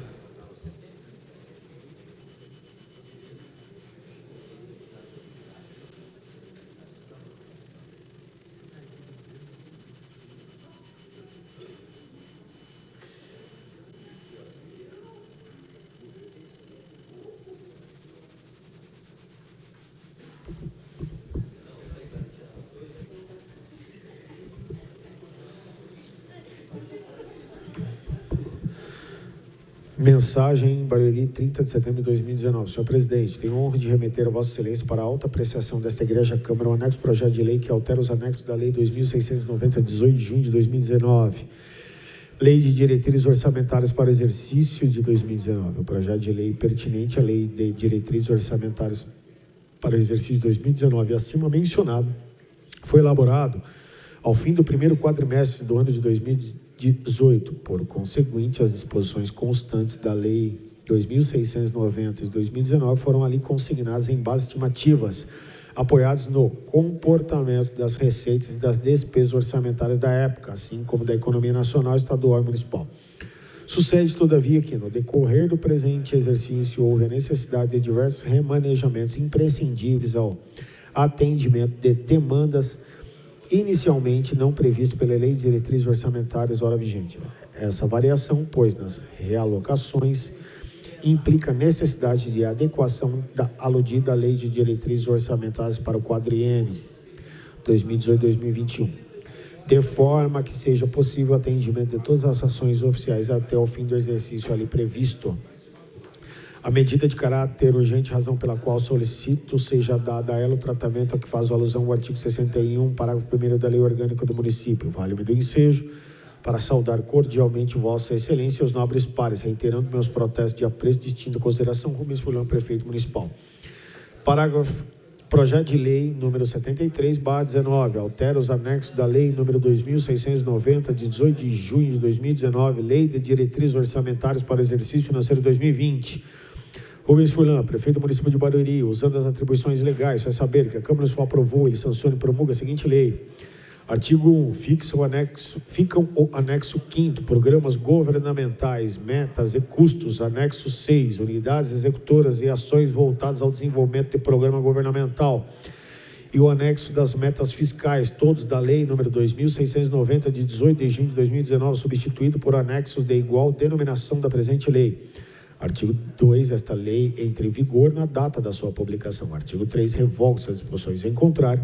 Mensagem, Barueri, 30 de setembro de 2019. Senhor presidente, tenho a honra de remeter a Vossa Excelência para a alta apreciação desta Igreja Câmara o anexo projeto de lei que altera os anexos da Lei 2.690, 18 de junho de 2019. Lei de Diretrizes Orçamentárias para o exercício de 2019. O projeto de lei pertinente à Lei de Diretrizes Orçamentárias para o exercício de 2019, acima mencionado, foi elaborado ao fim do primeiro quadrimestre do ano de 2018. Por conseguinte, as disposições constantes da Lei 2.690 de 2019 foram ali consignadas em bases estimativas, apoiadas no comportamento das receitas e das despesas orçamentárias da época, assim como da economia nacional, estadual e municipal. Sucede, todavia, que no decorrer do presente exercício houve a necessidade de diversos remanejamentos imprescindíveis ao atendimento de demandas inicialmente não previsto pela Lei de Diretrizes Orçamentárias ora vigente. Essa variação, pois, nas realocações, implica necessidade de adequação da aludida Lei de Diretrizes Orçamentárias para o quadriênio 2018-2021, de forma que seja possível o atendimento de todas as ações oficiais até o fim do exercício ali previsto. A medida de caráter urgente, razão pela qual solicito seja dada a ela o tratamento a que faz alusão o artigo 61, parágrafo 1º da Lei Orgânica do Município. Vale-me do ensejo, para saudar cordialmente Vossa Excelência e os nobres pares, reiterando meus protestos de apreço e distinta consideração, Rubens Furlan, prefeito municipal. Projeto de Lei número 73/19, altera os anexos da Lei número 2.690, de 18 de junho de 2019, Lei de Diretrizes Orçamentárias para o Exercício Financeiro 2020. Rubens Furlan, prefeito do município de Barueri, usando as atribuições legais, faz saber que a Câmara Municipal aprovou, ele sanciona e promulga a seguinte lei. Artigo 1. Fica o anexo 5º, programas governamentais, metas e custos. Anexo 6. Unidades executoras e ações voltadas ao desenvolvimento de programa governamental. E o anexo das metas fiscais, todos da Lei número 2.690, de 18 de junho de 2019, substituído por anexos de igual denominação da presente lei. Artigo 2. Esta lei entra em vigor na data da sua publicação. Artigo 3. Revoga-se as disposições em contrário.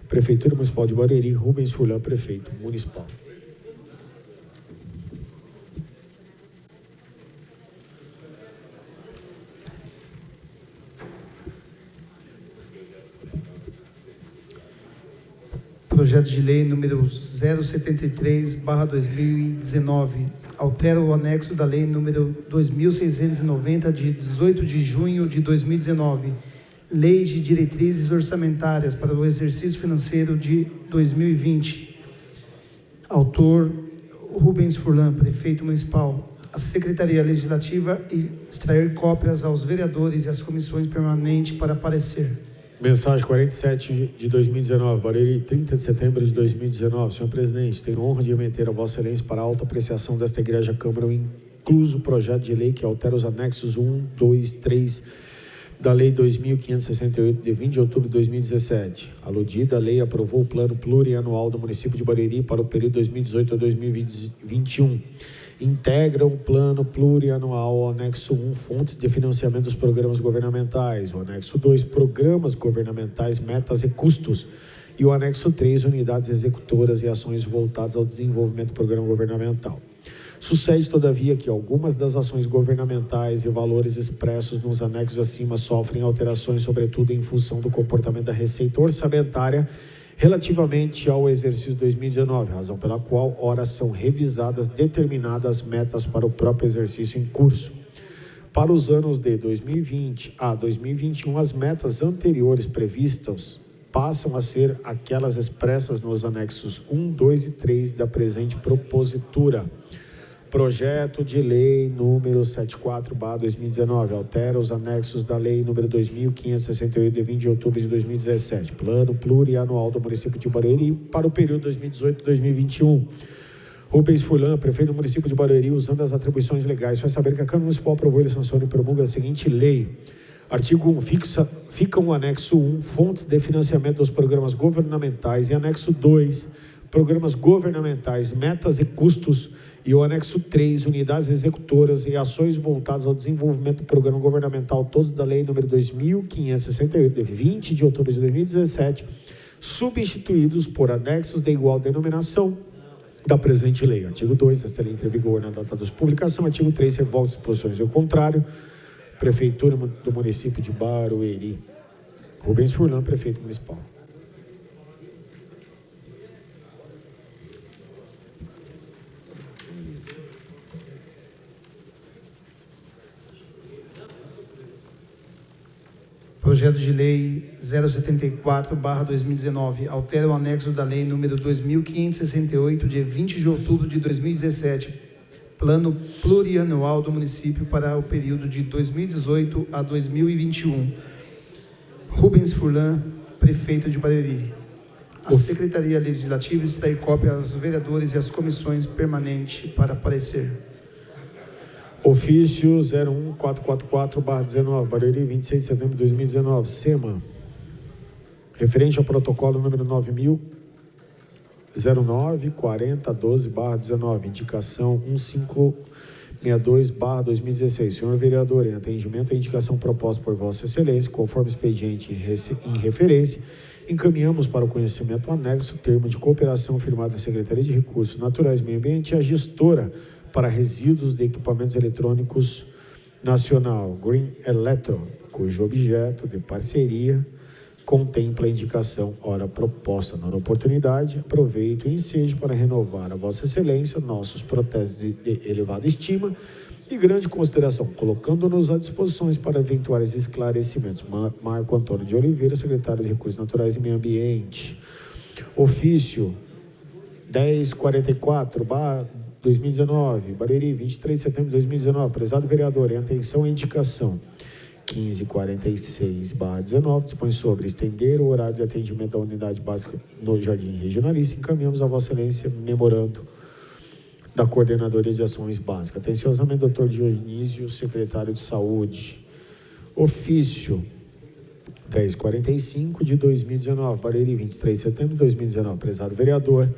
Prefeitura Municipal de Barueri, Rubens Furlan, prefeito municipal. Projeto de Lei número 073/2019, altera o anexo da Lei número 2.690, de 18 de junho de 2019, Lei de Diretrizes Orçamentárias para o Exercício Financeiro de 2020. Autor, Rubens Furlan, prefeito municipal. A Secretaria Legislativa extrair cópias aos vereadores e às comissões permanentes para parecer. Mensagem 47 de 2019, Barueri, 30 de setembro de 2019. Senhor presidente, tenho honra de remeter a Vossa Excelência para a alta apreciação desta Igreja Câmara o incluso projeto de lei que altera os anexos 1, 2, 3 da Lei 2.568, de 20 de outubro de 2017. Aludida, a lei aprovou o Plano Plurianual do município de Barueri para o período 2018 a 2021. Integra o Plano Plurianual ao anexo 1, fontes de financiamento dos programas governamentais, o anexo 2, programas governamentais, metas e custos, e o anexo 3, unidades executoras e ações voltadas ao desenvolvimento do programa governamental. Sucede, todavia, que algumas das ações governamentais e valores expressos nos anexos acima sofrem alterações, sobretudo em função do comportamento da receita orçamentária relativamente ao exercício 2019, razão pela qual, ora, são revisadas determinadas metas para o próprio exercício em curso. Para os anos de 2020 a 2021, as metas anteriores previstas passam a ser aquelas expressas nos anexos 1, 2 e 3 da presente propositura. Projeto de Lei número 74/2019, altera os anexos da Lei número 2.568, de 20 de outubro de 2017, Plano Plurianual do município de Barueri para o período 2018-2021. Rubens Furlan, prefeito do município de Barueri, usando as atribuições legais, faz saber que a Câmara Municipal aprovou e sanciona e promulga a seguinte lei. Artigo 1. Fica o anexo 1, fontes de financiamento dos programas governamentais, e anexo 2, programas governamentais, metas e custos, e o anexo 3, unidades executoras e ações voltadas ao desenvolvimento do programa governamental, todos da Lei número 2.568, de 20 de outubro de 2017, substituídos por anexos de igual denominação da presente lei. Artigo 2, esta lei entra em vigor na data da sua publicação. Artigo 3, revoga as disposições ao contrário. Prefeitura do município de Barueri. Rubens Furlan, prefeito municipal. Projeto de Lei 074/2019, altera o anexo da Lei número 2.568, de 20 de outubro de 2017, Plano Plurianual do município para o período de 2018 a 2021. Rubens Furlan, prefeito de Barueri. A Secretaria Legislativa extrair cópia aos vereadores e às comissões permanentes para parecer. Ofício 01444/19, Barueri, 26 de setembro de 2019, SEMA, referente ao protocolo número 9009-4012/19, indicação 1562/2016. Senhor vereador, em atendimento à indicação proposta por Vossa Excelência, conforme expediente em referência, encaminhamos para o conhecimento anexo termo de cooperação firmado da Secretaria de Recursos Naturais e Meio Ambiente e a gestora para resíduos de equipamentos eletrônicos nacional, Green Electro, cujo objeto de parceria contempla a indicação ora proposta na oportunidade, aproveito e ensejo para renovar a Vossa Excelência nossos protestos de elevada estima e grande consideração, colocando-nos à disposição para eventuais esclarecimentos. Marco Antônio de Oliveira, secretário de Recursos Naturais e Meio Ambiente. Ofício 1044/2019, Barueri, 23 de setembro de 2019. Prezado vereador, em atenção à indicação 1546/19, dispõe sobre estender o horário de atendimento da unidade básica no Jardim Regionalista. Encaminhamos a Vossa Excelência memorando da Coordenadoria de Ações Básicas. Atenciosamente, doutor Dionísio, secretário de Saúde. Ofício 1045/2019, Barueri, 23 de setembro de 2019. Prezado vereador,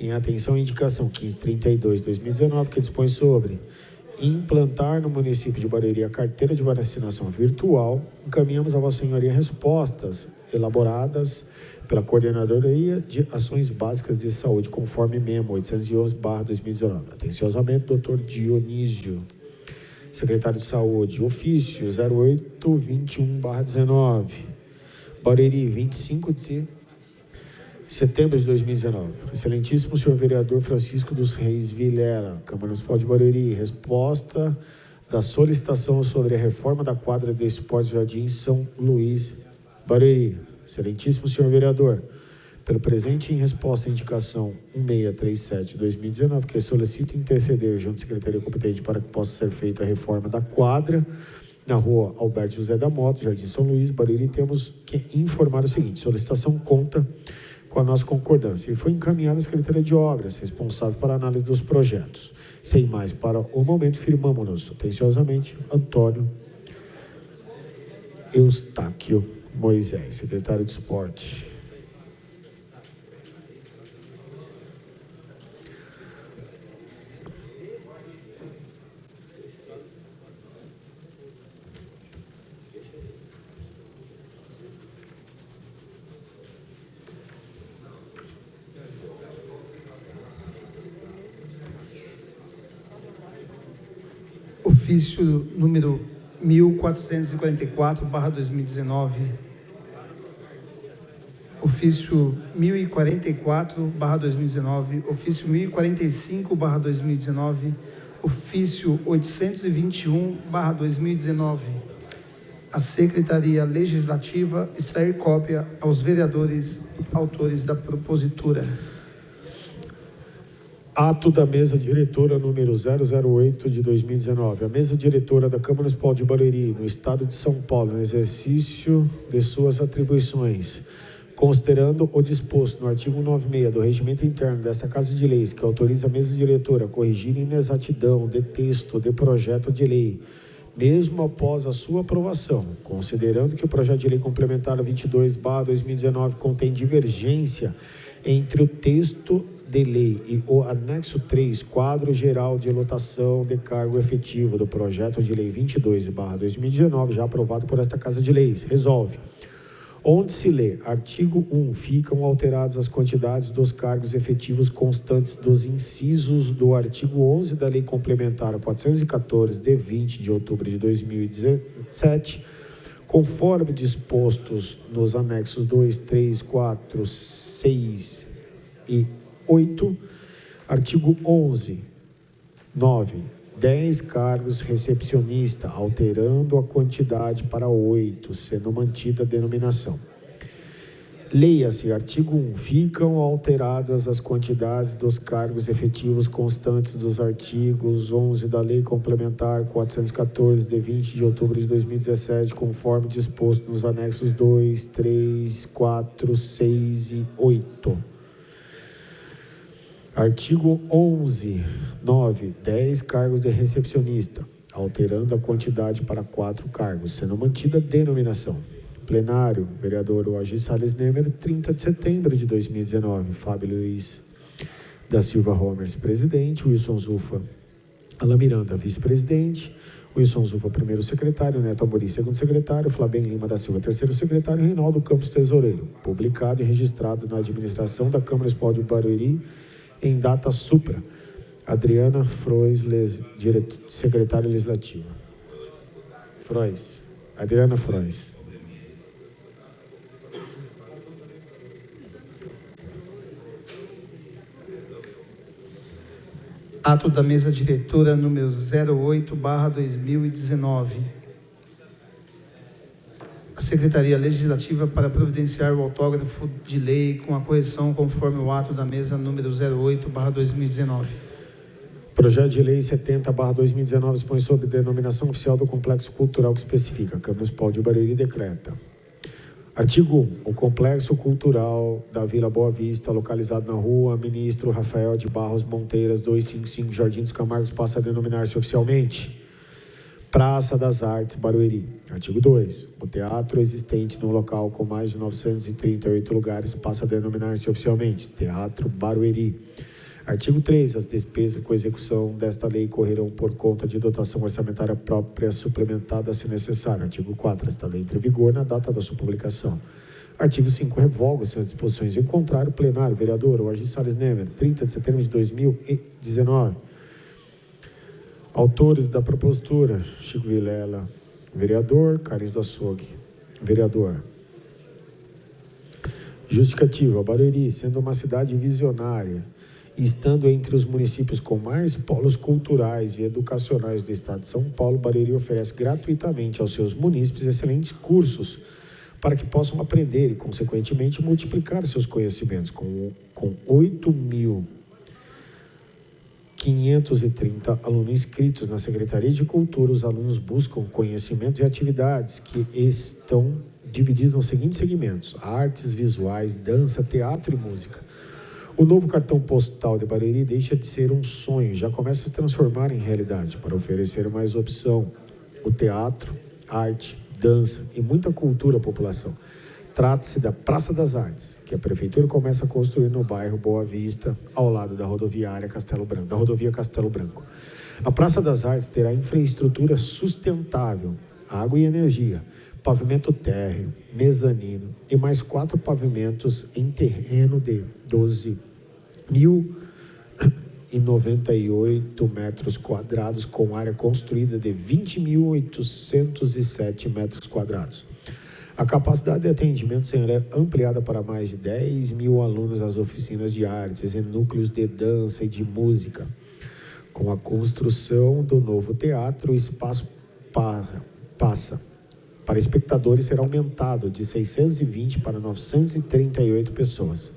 em atenção à indicação 1532/2019, que dispõe sobre implantar no município de Barueri a carteira de vacinação virtual, encaminhamos a Vossa Senhoria respostas elaboradas pela Coordenadoria de Ações Básicas de Saúde, conforme memo 811/2019. Atenciosamente, doutor Dionísio, secretário de Saúde. Ofício 0821/19, Barueri, 25 de setembro de 2019. Excelentíssimo senhor vereador Francisco dos Reis Vilela, Câmara Municipal de Barueri, resposta da solicitação sobre a reforma da quadra de esportes Jardim São Luís, Barueri. Excelentíssimo senhor vereador, pelo presente em resposta à indicação 1637/2019, que solicita interceder junto à Secretaria competente para que possa ser feita a reforma da quadra na rua Alberto José da Mota, Jardim São Luís, Barueri, temos que informar o seguinte: solicitação conta com a nossa concordância e foi encaminhada à Secretaria de Obras, responsável para a análise dos projetos. Sem mais, para o momento, firmamos-nos atenciosamente, Antônio Eustáquio Moisés, secretário de Esporte. Ofício número 1444/2019. Ofício 1044/2019. Ofício 1045/2019. Ofício 821/2019. A Secretaria Legislativa extrair cópia aos vereadores autores da propositura. Ato da mesa diretora número 008 de 2019. A mesa diretora da Câmara Municipal de Barueri, no estado de São Paulo, no exercício de suas atribuições, considerando o disposto no artigo 96 do Regimento Interno desta Casa de Leis, que autoriza a mesa diretora a corrigir inexatidão de texto de projeto de lei, mesmo após a sua aprovação, considerando que o projeto de lei complementar 22/2019 contém divergência entre o texto de lei e o anexo 3, quadro geral de lotação de cargo efetivo do projeto de lei 22/2019, já aprovado por esta Casa de Leis, resolve: onde se lê artigo 1, ficam alteradas as quantidades dos cargos efetivos constantes dos incisos do artigo 11 da Lei Complementar 414, de 20 de outubro de 2017, conforme dispostos nos anexos 2, 3, 4, 6 e 8, artigo 11, 9, 10 cargos recepcionista, alterando a quantidade para 8, sendo mantida a denominação. Leia-se, artigo 1, ficam alteradas as quantidades dos cargos efetivos constantes dos artigos 11 da Lei Complementar 414, de 20 de outubro de 2017, conforme disposto nos anexos 2, 3, 4, 6 e 8. Artigo 11, 9, 10 cargos de recepcionista, alterando a quantidade para 4 cargos, sendo mantida a denominação. Plenário, vereador Oagi Salles Nemer, 30 de setembro de 2019. Fábio Luiz da Silva Romers, presidente. Wilson Zufa Alain Miranda, vice-presidente. Wilson Zufa, primeiro secretário. Neto Amorim, segundo secretário. Flávio Lima da Silva, terceiro secretário. Reinaldo Campos, tesoureiro. Publicado e registrado na administração da Câmara Municipal de Barueri, em data supra. Adriana Frois, secretária legislativa. Frois. Adriana Frois. Ato da mesa diretora número 08/2019. A Secretaria Legislativa para providenciar o autógrafo de lei com a correção conforme o ato da mesa número 08/2019. Projeto de Lei 70/2019 dispõe sobre denominação oficial do Complexo Cultural que especifica. A Câmara Municipal de Barueri decreta. Artigo 1. O Complexo Cultural da Vila Boa Vista, localizado na Rua Ministro Rafael de Barros Monteiras, 255, Jardim dos Camargos, passa a denominar-se oficialmente Praça das Artes Barueri. Artigo 2. O teatro existente no local com mais de 938 lugares passa a denominar-se oficialmente Teatro Barueri. Artigo 3. As despesas com execução desta lei correrão por conta de dotação orçamentária própria suplementada se necessário. Artigo 4. Esta lei entra em vigor na data da sua publicação. Artigo 5. Revoga-se as disposições em contrário. Plenário, vereador Oagi Salles Nemer, 30 de setembro de 2019. Autores da propositura: Chico Vilela, vereador. Carlinhos do Açougue, vereador. Justificativa: Barueri, sendo uma cidade visionária, estando entre os municípios com mais polos culturais e educacionais do estado de São Paulo, Barueri oferece gratuitamente aos seus munícipes excelentes cursos para que possam aprender e, consequentemente, multiplicar seus conhecimentos. Com 8.530 alunos inscritos na Secretaria de Cultura, os alunos buscam conhecimentos e atividades que estão divididos nos seguintes segmentos: artes visuais, dança, teatro e música. O novo cartão postal de Barueri deixa de ser um sonho, já começa a se transformar em realidade, para oferecer mais opção: o teatro, arte, dança e muita cultura à população. Trata-se da Praça das Artes, que a Prefeitura começa a construir no bairro Boa Vista, ao lado da rodovia Castelo Branco. A Praça das Artes terá infraestrutura sustentável, água e energia, pavimento térreo, mezanino e mais 4 pavimentos em terreno de 12.098 metros quadrados, com área construída de 20.807 metros quadrados. A capacidade de atendimento será ampliada para mais de 10.000 alunos às oficinas de artes e núcleos de dança e de música. Com a construção do novo teatro, o espaço para espectadores será aumentado de 620 para 938 pessoas.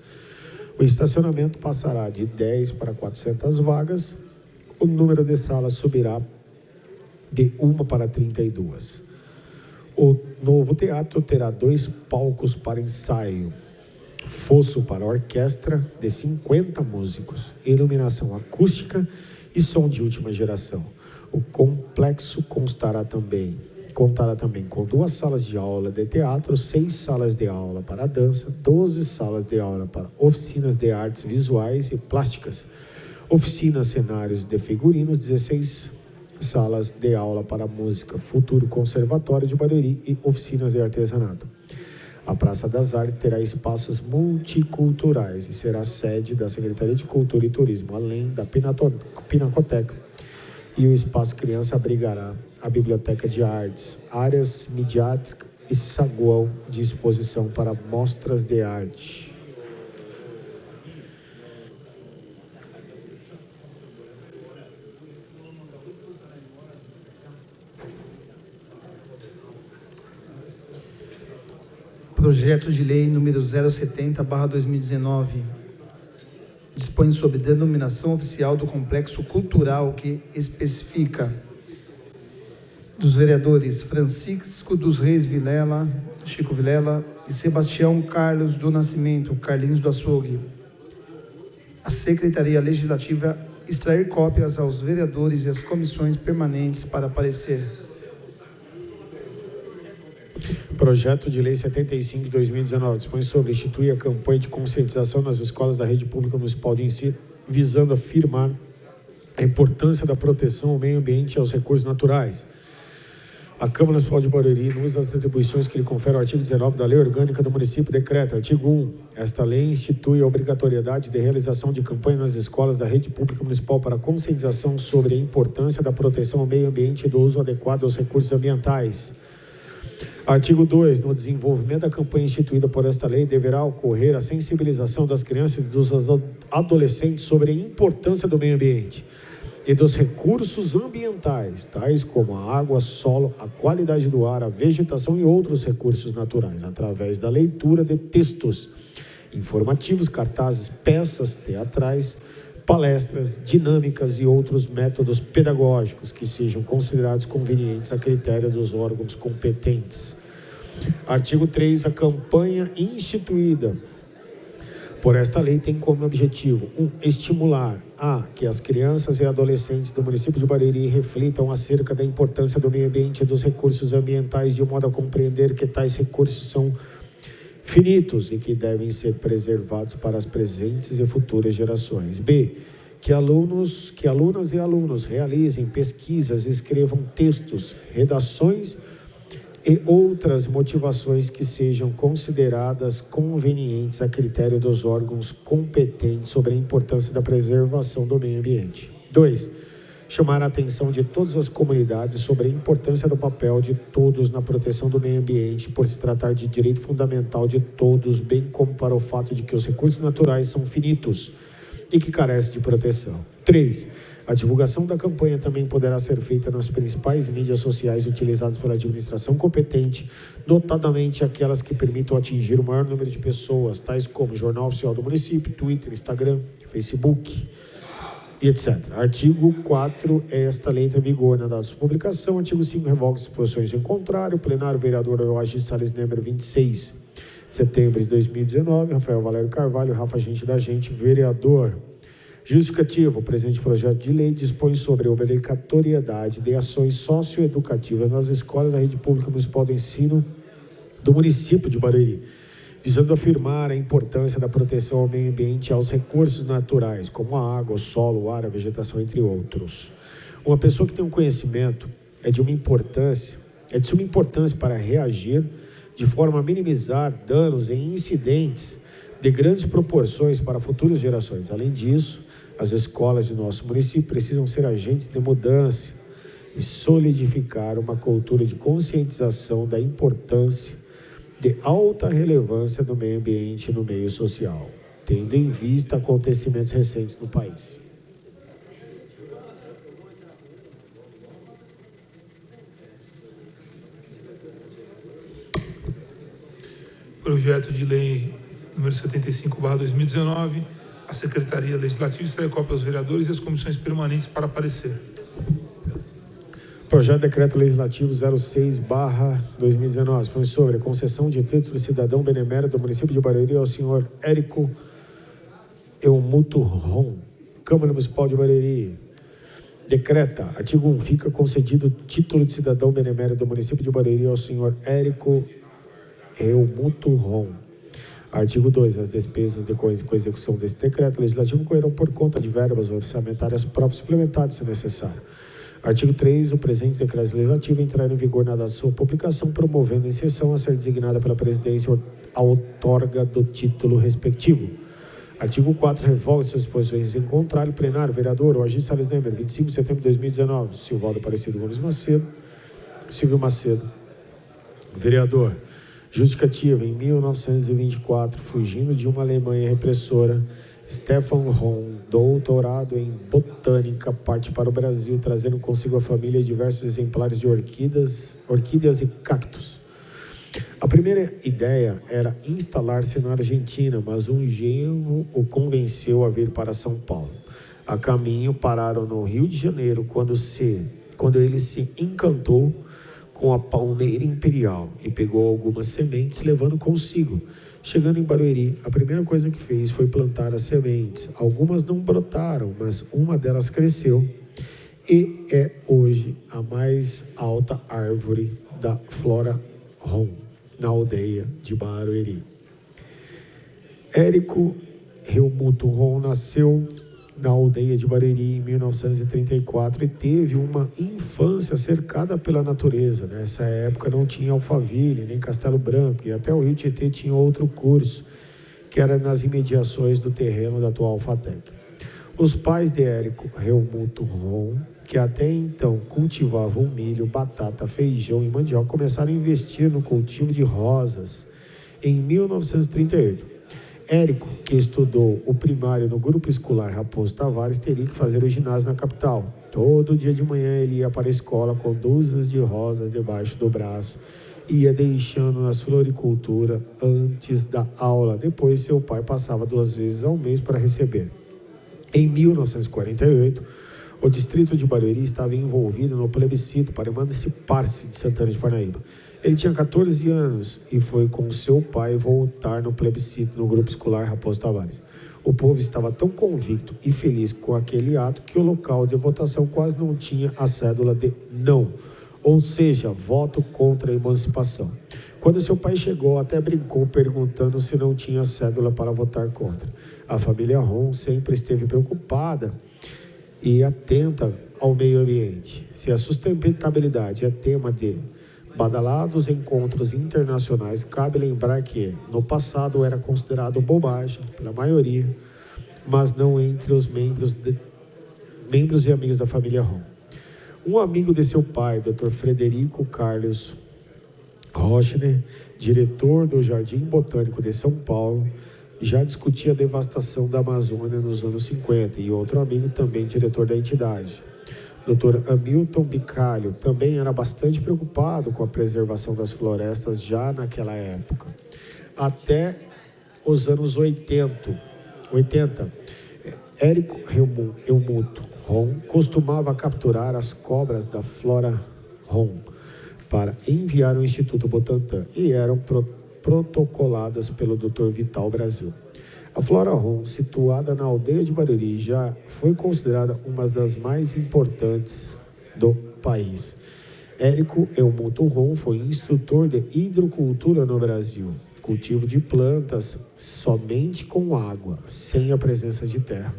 O estacionamento passará de 10 para 400 vagas. O número de salas subirá de 1 para 32. O novo teatro terá 2 palcos para ensaio, fosso para orquestra de 50 músicos, iluminação acústica e som de última geração. O complexo contará também com 2 salas de aula de teatro, 6 salas de aula para dança, 12 salas de aula para oficinas de artes visuais e plásticas, oficinas, cenários de figurinos, 16 salas de aula para música, futuro conservatório de Barueri e oficinas de artesanato. A Praça das Artes terá espaços multiculturais e será sede da Secretaria de Cultura e Turismo, além da Pinacoteca, e o espaço criança abrigará a Biblioteca de Artes, áreas midiátricas e saguão de exposição para mostras de arte. Projeto de Lei número 070/2019 dispõe sobre denominação oficial do Complexo Cultural que especifica: dos vereadores Francisco dos Reis Vilela, Chico Vilela e Sebastião Carlos do Nascimento, Carlinhos do Açougue. A Secretaria Legislativa extrair cópias aos vereadores e às comissões permanentes para parecer. Projeto de Lei 75 de 2019 dispõe sobre instituir a campanha de conscientização nas escolas da rede pública municipal de ensino, visando afirmar a importância da proteção ao meio ambiente e aos recursos naturais. A Câmara Municipal de Barueri, no uso das atribuições que lhe confere o artigo 19 da Lei Orgânica do Município, decreta: artigo 1. Esta lei institui a obrigatoriedade de realização de campanha nas escolas da rede pública municipal para conscientização sobre a importância da proteção ao meio ambiente e do uso adequado aos recursos ambientais. Artigo 2. No desenvolvimento da campanha instituída por esta lei, deverá ocorrer a sensibilização das crianças e dos adolescentes sobre a importância do meio ambiente. e dos recursos ambientais, tais como a água, solo, a qualidade do ar, a vegetação e outros recursos naturais, através da leitura de textos informativos, cartazes, peças teatrais, palestras, dinâmicas e outros métodos pedagógicos que sejam considerados convenientes a critério dos órgãos competentes. Artigo 3. A campanha instituída por esta lei tem como objetivo: 1. Estimular que as crianças e adolescentes do município de Barueri reflitam acerca da importância do meio ambiente e dos recursos ambientais, de modo a compreender que tais recursos são finitos e que devem ser preservados para as presentes e futuras gerações. B. Que alunas e alunos realizem pesquisas, escrevam textos, redações e outras motivações que sejam consideradas convenientes a critério dos órgãos competentes sobre a importância da preservação do meio ambiente. 2. Chamar a atenção de todas as comunidades sobre a importância do papel de todos na proteção do meio ambiente, por se tratar de direito fundamental de todos, bem como para o fato de que os recursos naturais são finitos e que carecem de proteção. 3. A divulgação da campanha também poderá ser feita nas principais mídias sociais utilizadas pela administração competente, notadamente aquelas que permitam atingir o maior número de pessoas, tais como Jornal Oficial do Município, Twitter, Instagram, Facebook, e etc. Artigo 4. Esta lei entra em vigor na data de sua publicação. Artigo 5. Revoga as disposições em contrário. Plenário, vereador Oagi Salles Nemer, 26 de setembro de 2019. Rafael Valério Carvalho, Rafa Gente da Gente, vereador. Justificativo. O presente projeto de lei dispõe sobre a obrigatoriedade de ações socioeducativas nas escolas da rede pública municipal de ensino do município de Barueri, visando afirmar a importância da proteção ao meio ambiente e aos recursos naturais, como a água, o solo, o ar, a vegetação, entre outros. Uma pessoa que tem um conhecimento é de suma importância para reagir de forma a minimizar danos e incidentes de grandes proporções para futuras gerações. Além disso, as escolas de nosso município precisam ser agentes de mudança e solidificar uma cultura de conscientização da importância de alta relevância do meio ambiente no meio social, tendo em vista acontecimentos recentes no país. Projeto de lei número 75/2019, a Secretaria Legislativa extrai cópia aos vereadores e às comissões permanentes para parecer. Projeto de Decreto Legislativo 06/2019, foi sobre a concessão de título de cidadão benemérito do município de Barueri ao senhor Érico Elmuto Ron, Câmara Municipal de Barueri. Decreta, artigo 1, fica concedido título de cidadão benemérito do município de Barueri ao senhor Érico Elmuto Ron. Artigo 2, as despesas decorrentes com a execução desse decreto legislativo correrão por conta de verbas orçamentárias próprias suplementares, se necessário. Artigo 3, o presente decreto legislativo entrará em vigor na data de sua publicação, promovendo em sessão a ser designada pela presidência a outorga do título respectivo. Artigo 4, revoga suas disposições em contrário. Plenário, vereador Oagi Salles Nemer, 25 de setembro de 2019. Silvaldo Aparecido Gomes Macedo. Silvio Macedo. Vereador. Justificativa, em 1924, fugindo de uma Alemanha repressora, Stefan Ron, doutorado em botânica, parte para o Brasil, trazendo consigo a família diversos exemplares de orquídeas e cactos. A primeira ideia era instalar-se na Argentina, mas um genro o convenceu a vir para São Paulo. A caminho, pararam no Rio de Janeiro, quando ele se encantou com a palmeira imperial e pegou algumas sementes, levando consigo. Chegando em Barueri, a primeira coisa que fez foi plantar as sementes. Algumas não brotaram, mas uma delas cresceu e é hoje a mais alta árvore da Flora Ron, na aldeia de Barueri. Érico Elmuto Ron nasceu na aldeia de Barueri em 1934 e teve uma infância cercada pela natureza. Nessa época não tinha Alphaville, nem Castelo Branco, e até o Rio Tietê tinha outro curso, que era nas imediações do terreno da atual Fatec. Os pais de Érico Elmuto Ron, que até então cultivavam milho, batata, feijão e mandioca, começaram a investir no cultivo de rosas em 1938. Érico, que estudou o primário no Grupo Escolar Raposo Tavares, teria que fazer o ginásio na capital. Todo dia de manhã ele ia para a escola com dúzias de rosas debaixo do braço, ia deixando nas floricultura antes da aula. Depois seu pai passava 2 vezes ao mês para receber. Em 1948, o distrito de Barueri estava envolvido no plebiscito para emancipar-se de Santana de Parnaíba. Ele tinha 14 anos e foi com seu pai voltar no plebiscito no Grupo Escolar Raposo Tavares. O povo estava tão convicto e feliz com aquele ato que o local de votação quase não tinha a cédula de não, ou seja, voto contra a emancipação. Quando seu pai chegou, até brincou perguntando se não tinha cédula para votar contra. A família Ron sempre esteve preocupada e atenta ao meio ambiente. Se a sustentabilidade é tema de badalados encontros internacionais, cabe lembrar que, no passado, era considerado bobagem pela maioria, mas não entre os membros e amigos da família Ron. Um amigo de seu pai, Dr. Frederico Carlos Rochner, diretor do Jardim Botânico de São Paulo, já discutia a devastação da Amazônia nos anos 50, e outro amigo, também diretor da entidade, Dr. Hamilton Bicalho, também era bastante preocupado com a preservação das florestas já naquela época. Até os anos 80, Érico Helmuto Ron costumava capturar as cobras da Flora Ron para enviar ao Instituto Butantan e eram protocoladas pelo Dr. Vital Brasil. A Flora Ron, situada na aldeia de Barueri, já foi considerada uma das mais importantes do país. Érico Helmuto Ron foi instrutor de hidrocultura no Brasil, cultivo de plantas somente com água, sem a presença de terra.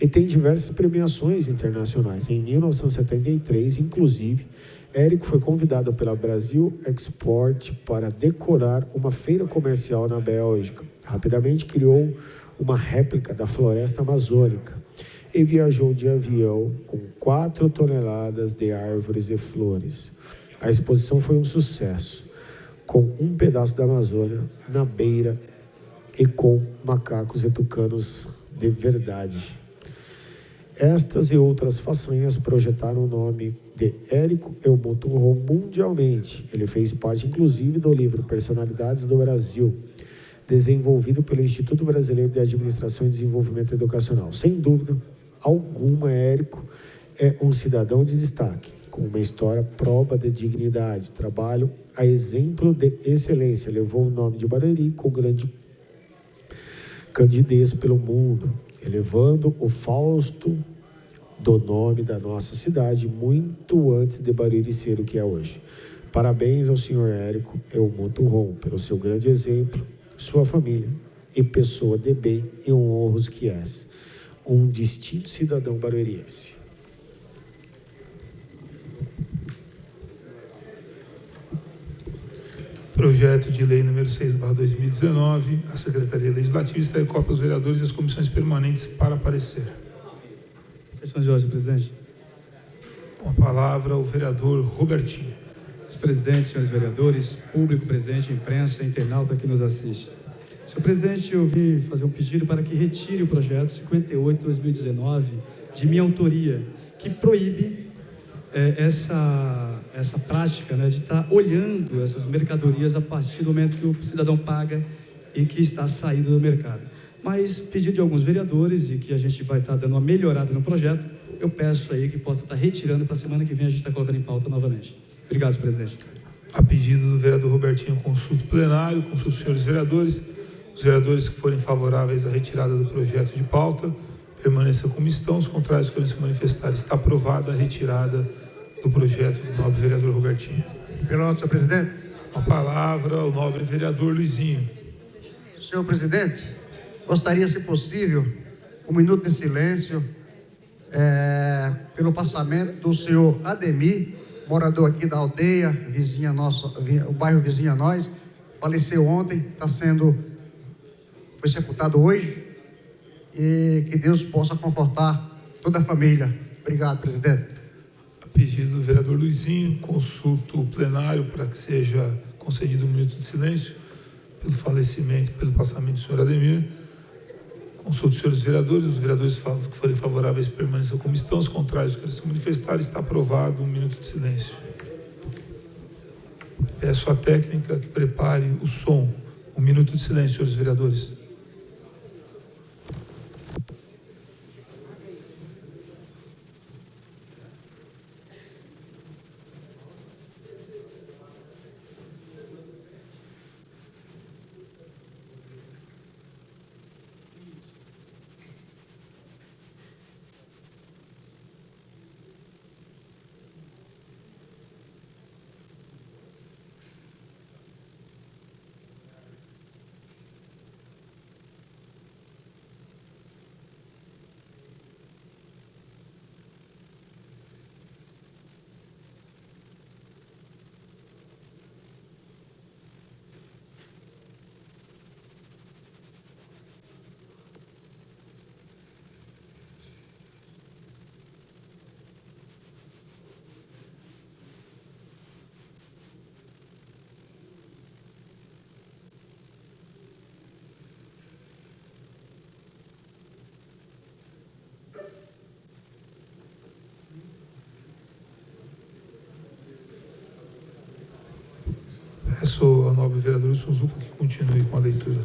E tem diversas premiações internacionais. Em 1973, inclusive, Érico foi convidado pela Brasil Export para decorar uma feira comercial na Bélgica. Rapidamente criou uma réplica da floresta amazônica e viajou de avião com 4 toneladas de árvores e flores. A exposição foi um sucesso, com um pedaço da Amazônia na beira e com macacos e tucanos de verdade. Estas e outras façanhas projetaram o nome de Érico Helmuto Ron mundialmente. Ele fez parte, inclusive, do livro Personalidades do Brasil, desenvolvido pelo Instituto Brasileiro de Administração e Desenvolvimento Educacional. Sem dúvida alguma, Érico é um cidadão de destaque, com uma história prova de dignidade, trabalho a exemplo de excelência. Levou o nome de Barueri com grande candidez pelo mundo, elevando o fausto do nome da nossa cidade muito antes de Barueri ser o que é hoje. Parabéns ao senhor Érico Helmuto Ron pelo seu grande exemplo, sua família e pessoa de bem e honroso que és, um distinto cidadão barueriense. Projeto de lei número 6/2019, a Secretaria Legislativa está em cópia aos vereadores e às comissões permanentes para parecer. Questões de ordem, presidente. Com a palavra o vereador Robertinho. Senhor presidente, senhores vereadores, público presente, imprensa, internauta que nos assiste. Senhor presidente, eu vim fazer um pedido para que retire o projeto 58/2019 de minha autoria, que proíbe essa prática, né, de estar olhando essas mercadorias a partir do momento que o cidadão paga e que está saindo do mercado. Mas, pedido de alguns vereadores e que a gente vai estar dando uma melhorada no projeto, eu peço aí que possa estar retirando para a semana que vem a gente está colocando em pauta novamente. Obrigado, senhor presidente. A pedido do vereador Robertinho, consulto plenário, consulto os senhores vereadores. Os vereadores que forem favoráveis à retirada do projeto de pauta, permaneçam como estão. Os contrários que se manifestarem, está aprovada a retirada do projeto do nobre vereador Robertinho. Pela ordem, senhor presidente. Com a palavra o nobre vereador Luizinho. Senhor presidente, gostaria, se possível, 1 minuto de silêncio pelo passamento do senhor Ademir, morador aqui da aldeia, vizinha nossa, o bairro vizinho a nós, faleceu ontem, foi sepultado hoje, e que Deus possa confortar toda a família. Obrigado, presidente. A pedido do vereador Luizinho, consulto o plenário para que seja concedido 1 minuto de silêncio pelo falecimento, pelo passamento do senhor Ademir. Consulto os senhores vereadores. Os vereadores que forem favoráveis permaneçam como estão. Os contrários que se manifestarem, está aprovado. 1 minuto de silêncio. Peço à técnica que prepare o som. 1 minuto de silêncio, senhores vereadores. Peço ao nobre vereador Wilson Zufa que continue com a leitura.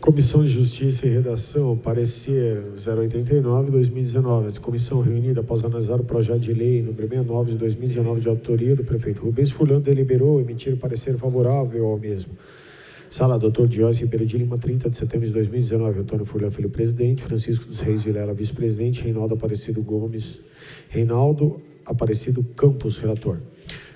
Comissão de Justiça e Redação, parecer 089/2019. Essa comissão reunida após analisar o projeto de lei número 69 de 2019 de autoria do prefeito Rubens Fulano deliberou emitir parecer favorável ao mesmo. Sala, Dr. Diógenes Ribeiro de Lima, 30 de setembro de 2019. Antônio Fulano Filho, presidente. Francisco dos Reis Vilela, vice-presidente. Reinaldo Aparecido Campos, relator.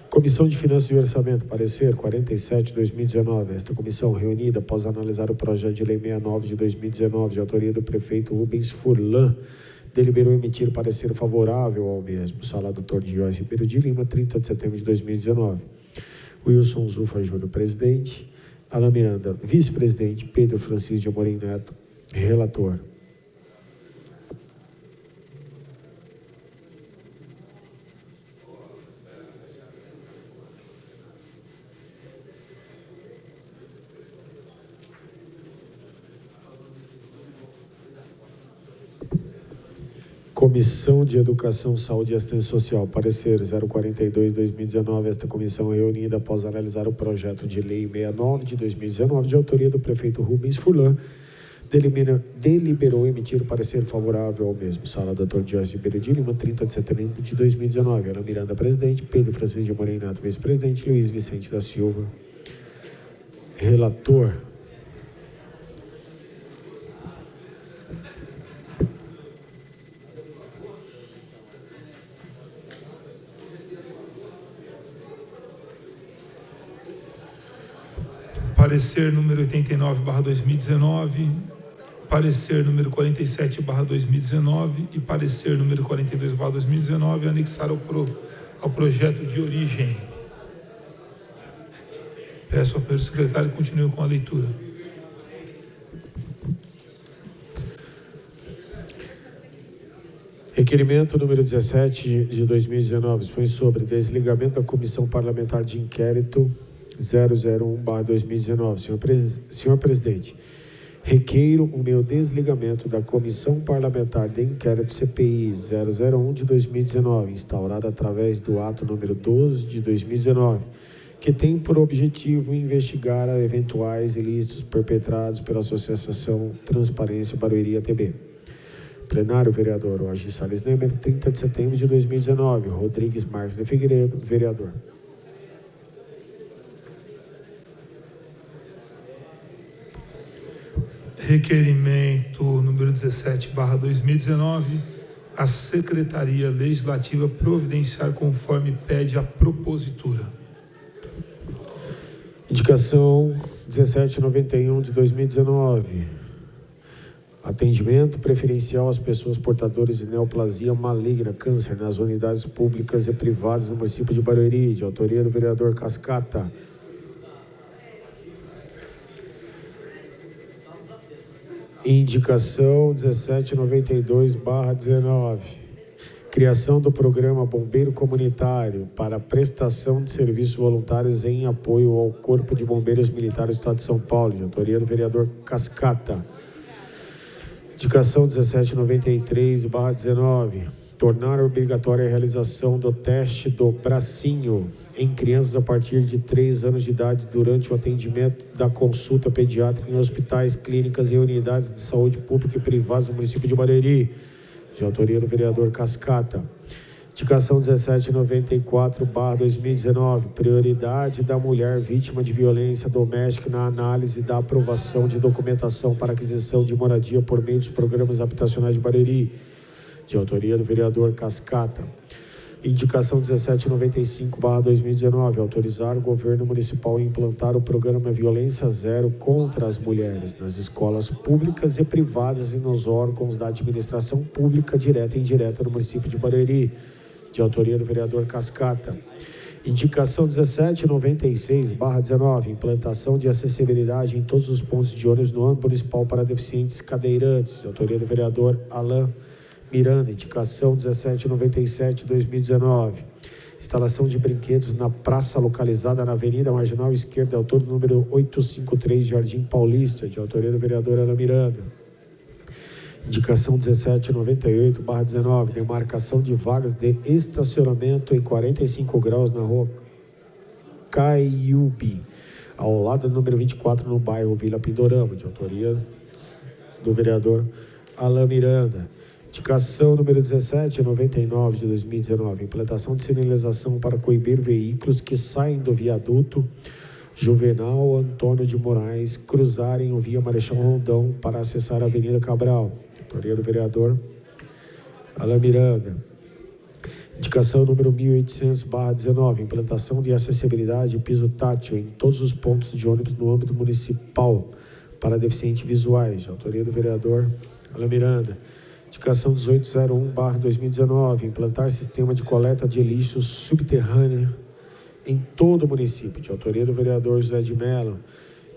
Comissão de Finanças e Orçamento, parecer 47/2019. Esta comissão reunida após analisar o projeto de lei 69 de 2019 de autoria do prefeito Rubens Furlan deliberou emitir parecer favorável ao mesmo. Sala, Dr. Diógenes Ribeiro de Lima, 30 de setembro de 2019. Wilson Zufa Júnior, presidente. Alain Miranda, vice-presidente. Pedro Francisco de Amorim Neto, relator. Comissão de Educação, Saúde e Assistência Social, parecer 042/2019. Esta comissão reunida após analisar o projeto de lei 69 de 2019 de autoria do prefeito Rubens Furlan deliberou emitir parecer favorável ao mesmo. Sala, Dr. Diógenes Ribeiro de Lima, 30 de setembro de 2019. Ana Miranda, presidente. Pedro Francisco de Amorim Neto, vice-presidente. Luiz Vicente da Silva, relator. Parecer número 89/2019, parecer número 47/2019 e parecer número 42/2019 anexar ao projeto de origem. Peço ao senhor secretário que continue com a leitura. Requerimento número 17 de 2019 expõe sobre desligamento da Comissão Parlamentar de Inquérito 001/2019. Senhor presidente, requeiro o meu desligamento da Comissão Parlamentar de Inquérito CPI 001 de 2019, instaurada através do ato número 12 de 2019, que tem por objetivo investigar eventuais ilícitos perpetrados pela Associação Transparência Barueri ATB. Plenário, vereador Jorge Salles Nemer, 30 de setembro de 2019. Rodrigues Marques de Figueiredo, vereador. Requerimento número 17/2019, a Secretaria Legislativa providenciar conforme pede a propositura. Indicação 1791 de 2019. Atendimento preferencial às pessoas portadoras de neoplasia maligna, câncer, nas unidades públicas e privadas do município de Barueri, de autoria do vereador Cascata. Indicação 1792/19. Criação do programa Bombeiro Comunitário para prestação de serviços voluntários em apoio ao Corpo de Bombeiros Militares do Estado de São Paulo, de autoria do vereador Cascata. Indicação 1793/19. Tornar obrigatória a realização do teste do bracinho em crianças a partir de 3 anos de idade durante o atendimento da consulta pediátrica em hospitais, clínicas e unidades de saúde pública e privadas no município de Barueri, de autoria do vereador Cascata. Indicação 1794/2019. Prioridade da mulher vítima de violência doméstica na análise da aprovação de documentação para aquisição de moradia por meio dos programas habitacionais de Barueri, de autoria do vereador Cascata. Indicação 1795/2019. Autorizar o governo municipal a implantar o programa Violência Zero contra as mulheres nas escolas públicas e privadas e nos órgãos da administração pública direta e indireta no município de Barueri, de autoria do vereador Cascata. Indicação 1796/19. Implantação de acessibilidade em todos os pontos de ônibus no âmbito municipal para deficientes cadeirantes, de autoria do vereador Alain Miranda. Indicação 1797/2019. Instalação de brinquedos na praça localizada na Avenida Marginal Esquerda, autor do número 853, Jardim Paulista, de autoria do vereador Alain Miranda. Indicação 1798/19. Demarcação de vagas de estacionamento em 45 graus na rua Caiubi, ao lado do número 24, no bairro Vila Pindorama, de autoria do vereador Alain Miranda. Indicação número 1799/2019. Implantação de sinalização para coibir veículos que saem do viaduto Juvenal Antônio de Moraes cruzarem o via Marechal Rondão para acessar a Avenida Cabral. Autoria do vereador Alain Miranda. Indicação número 1800/19. Implantação de acessibilidade e piso tátil em todos os pontos de ônibus no âmbito municipal para deficientes visuais. De autoria do vereador Alain Miranda. Indicação 1801/2019. Implantar sistema de coleta de lixo subterrâneo em todo o município. De autoria do vereador José de Mello.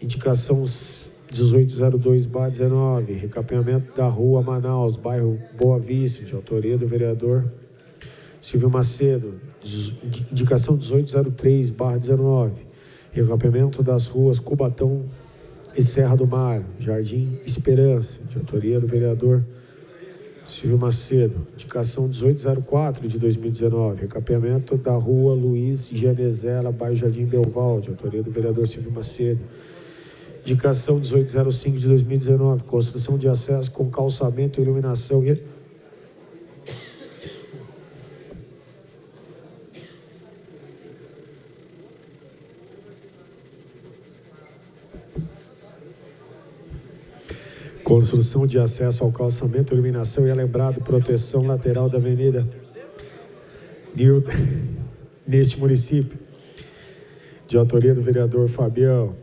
Indicação 1802/19. Recapeamento da rua Manaus, bairro Boa Vista. De autoria do vereador Silvio Macedo. Indicação 1803/19. Recapeamento das ruas Cubatão e Serra do Mar, Jardim Esperança. De autoria do vereador Silvio Macedo. Indicação 1804/2019. Recapeamento da rua Luiz Gianezella, bairro Jardim Belval, de autoria do vereador Silvio Macedo. Indicação 1805/2019. Construção de acesso com calçamento, iluminação e construção de acesso ao calçamento, iluminação e alambrado, proteção lateral da Avenida Nilda, neste município, de autoria do vereador Fabião.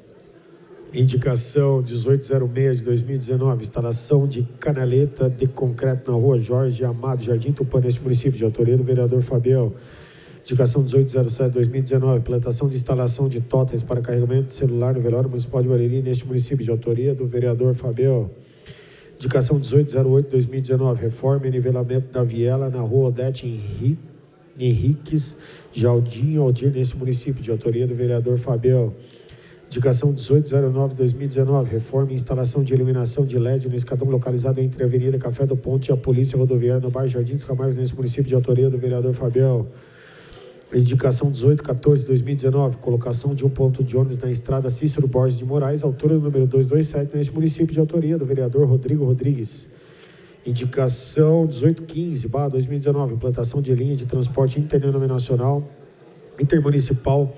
Indicação 1806/2019, instalação de canaleta de concreto na rua Jorge Amado, Jardim Tupã, neste município, de autoria do vereador Fabião. Indicação 1807/2019, implantação de instalação de totens para carregamento de celular no velório municipal de Barueri, neste município, de autoria do vereador Fabião. Indicação 1808/2019, reforma e nivelamento da viela na rua Odete Henriques Jardim Aldir, neste município, de autoria do vereador Fabião. Indicação 1809/2019, reforma e instalação de iluminação de LED no escadão localizado entre a Avenida Café do Ponte e a Polícia Rodoviária no bairro Jardim dos Camargos, neste município, de autoria do vereador Fabião. Indicação 1814/2019, colocação de um ponto de ônibus na estrada Cícero Borges de Moraes, altura do número 227, neste município, de autoria do vereador Rodrigo Rodrigues. Indicação 1815/2019, implantação de linha de transporte interdenominacional, intermunicipal,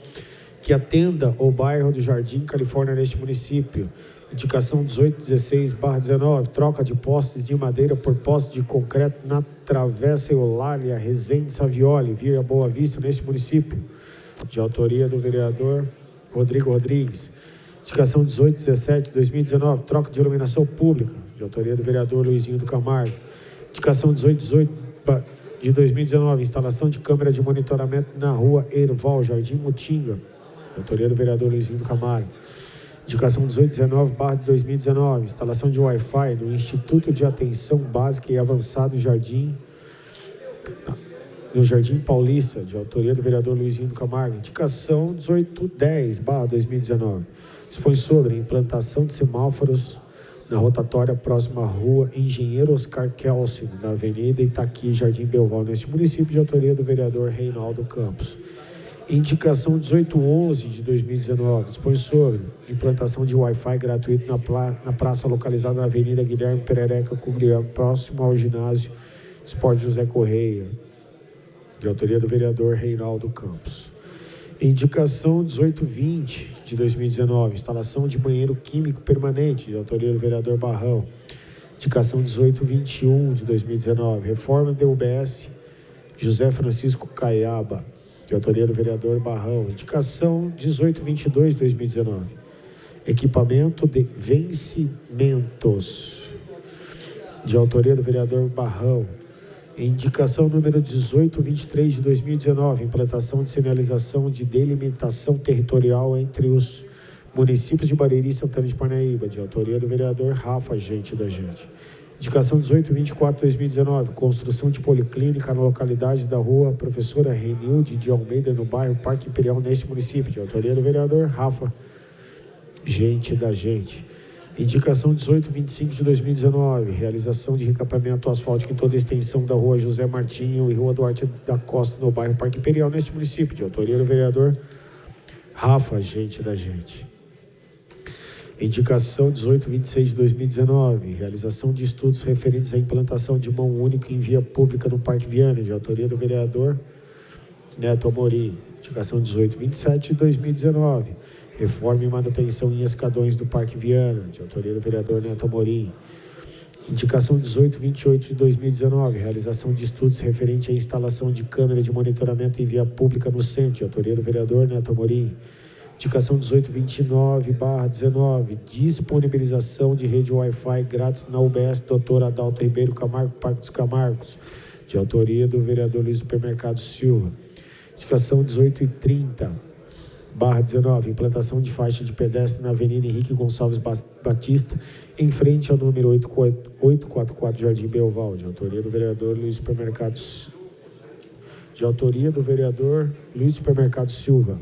que atenda o bairro do Jardim Califórnia, neste município. Indicação 1816/19, troca de postes de madeira por postes de concreto na Travessa Eulália Rezende Savioli, via Boa Vista, neste município, de autoria do vereador Rodrigo Rodrigues. Indicação 1817/2019, troca de iluminação pública, de autoria do vereador Luizinho do Camargo. Indicação 1818/2019, instalação de câmera de monitoramento na rua Erval, Jardim Mutinga, de autoria do vereador Luizinho do Camargo. Indicação 1819/2019, instalação de Wi-Fi no Instituto de Atenção Básica e Avançado no Jardim Paulista, de autoria do vereador Luizinho do Camargo. Indicação 1810/2019, dispõe sobre implantação de semáforos na rotatória próxima à rua Engenheiro Oscar Kelsen, na Avenida Itaqui, Jardim Belval, neste município, de autoria do vereador Reinaldo Campos. Indicação 1811 de 2019, dispõe sobre implantação de Wi-Fi gratuito na praça localizada na Avenida Guilherme Perereca Cugliano, próximo ao ginásio Esporte José Correia, de autoria do vereador Reinaldo Campos. Indicação 1820 de 2019, instalação de banheiro químico permanente, de autoria do vereador Barrão. Indicação 1821 de 2019, reforma da UBS José Francisco Caiaba, de autoria do vereador Barrão. Indicação 1822 de 2019, equipamento de vencimentos, de autoria do vereador Barrão. Indicação número 1823 de 2019, implantação de sinalização de delimitação territorial entre os municípios de Barueri e Santana de Parnaíba, de autoria do vereador Rafa, gente da gente. Indicação 1824 de 2019, construção de policlínica na localidade da rua Professora Renilde de Almeida, no bairro Parque Imperial, neste município, de autoria do vereador Rafa, gente da gente. Indicação 1825 de 2019, realização de recapeamento asfáltico em toda a extensão da rua José Martinho e rua Duarte da Costa, no bairro Parque Imperial, neste município, de autoria do vereador Rafa, gente da gente. Indicação 1826 de 2019, realização de estudos referentes à implantação de mão única em via pública no Parque Viana, de autoria do vereador Neto Amorim. Indicação 1827 de 2019, reforma e manutenção em escadões do Parque Viana, de autoria do vereador Neto Amorim. Indicação 1828 de 2019, realização de estudos referente à instalação de câmera de monitoramento em via pública no centro, de autoria do vereador Neto Amorim. Indicação 1829/19, disponibilização de rede Wi-Fi grátis na UBS Dr. Adalto Ribeiro Camargo, Parque dos Camargos, de autoria do vereador Luiz Supermercado Silva. Indicação 1830/19, implantação de faixa de pedestre na Avenida Henrique Gonçalves Batista, em frente ao número 844 Jardim Belval, de autoria do vereador Luiz Supermercado Silva.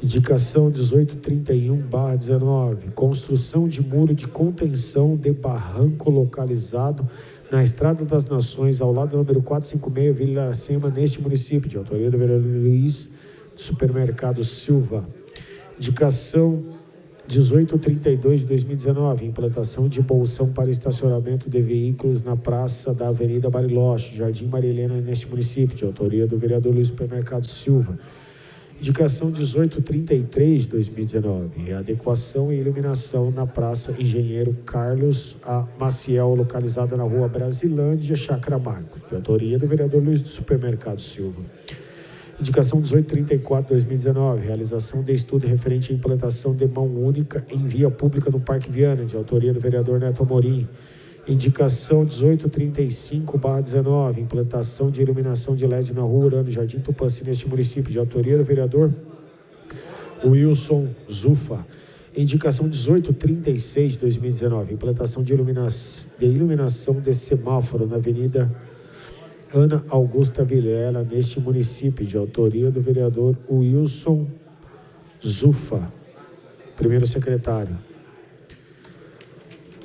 Indicação 1831/19, construção de muro de contenção de barranco localizado na Estrada das Nações, ao lado do número 456, Vila Iracema, neste município, de autoria do vereador Luiz Supermercado Silva. Indicação 1832 de 2019, implantação de bolsão para estacionamento de veículos na praça da Avenida Bariloche, Jardim Marilena, neste município, de autoria do vereador Luiz Supermercado Silva. Indicação 1833 de 2019, readequação e iluminação na praça Engenheiro Carlos A. Maciel, localizada na rua Brasilândia, Chácara Marco, de autoria do vereador Luiz do Supermercado Silva. Indicação 1834 de 2019, realização de estudo referente à implantação de mão única em via pública no Parque Viana, de autoria do vereador Neto Amorim. Indicação 1835/19, implantação de iluminação de LED na rua Urano, Jardim Tupanci, neste município, de autoria do vereador Wilson Zufa. Indicação 1836 de 2019, implantação de iluminação de semáforo na Avenida Ana Augusta Vilela, neste município, de autoria do vereador Wilson Zufa, primeiro secretário.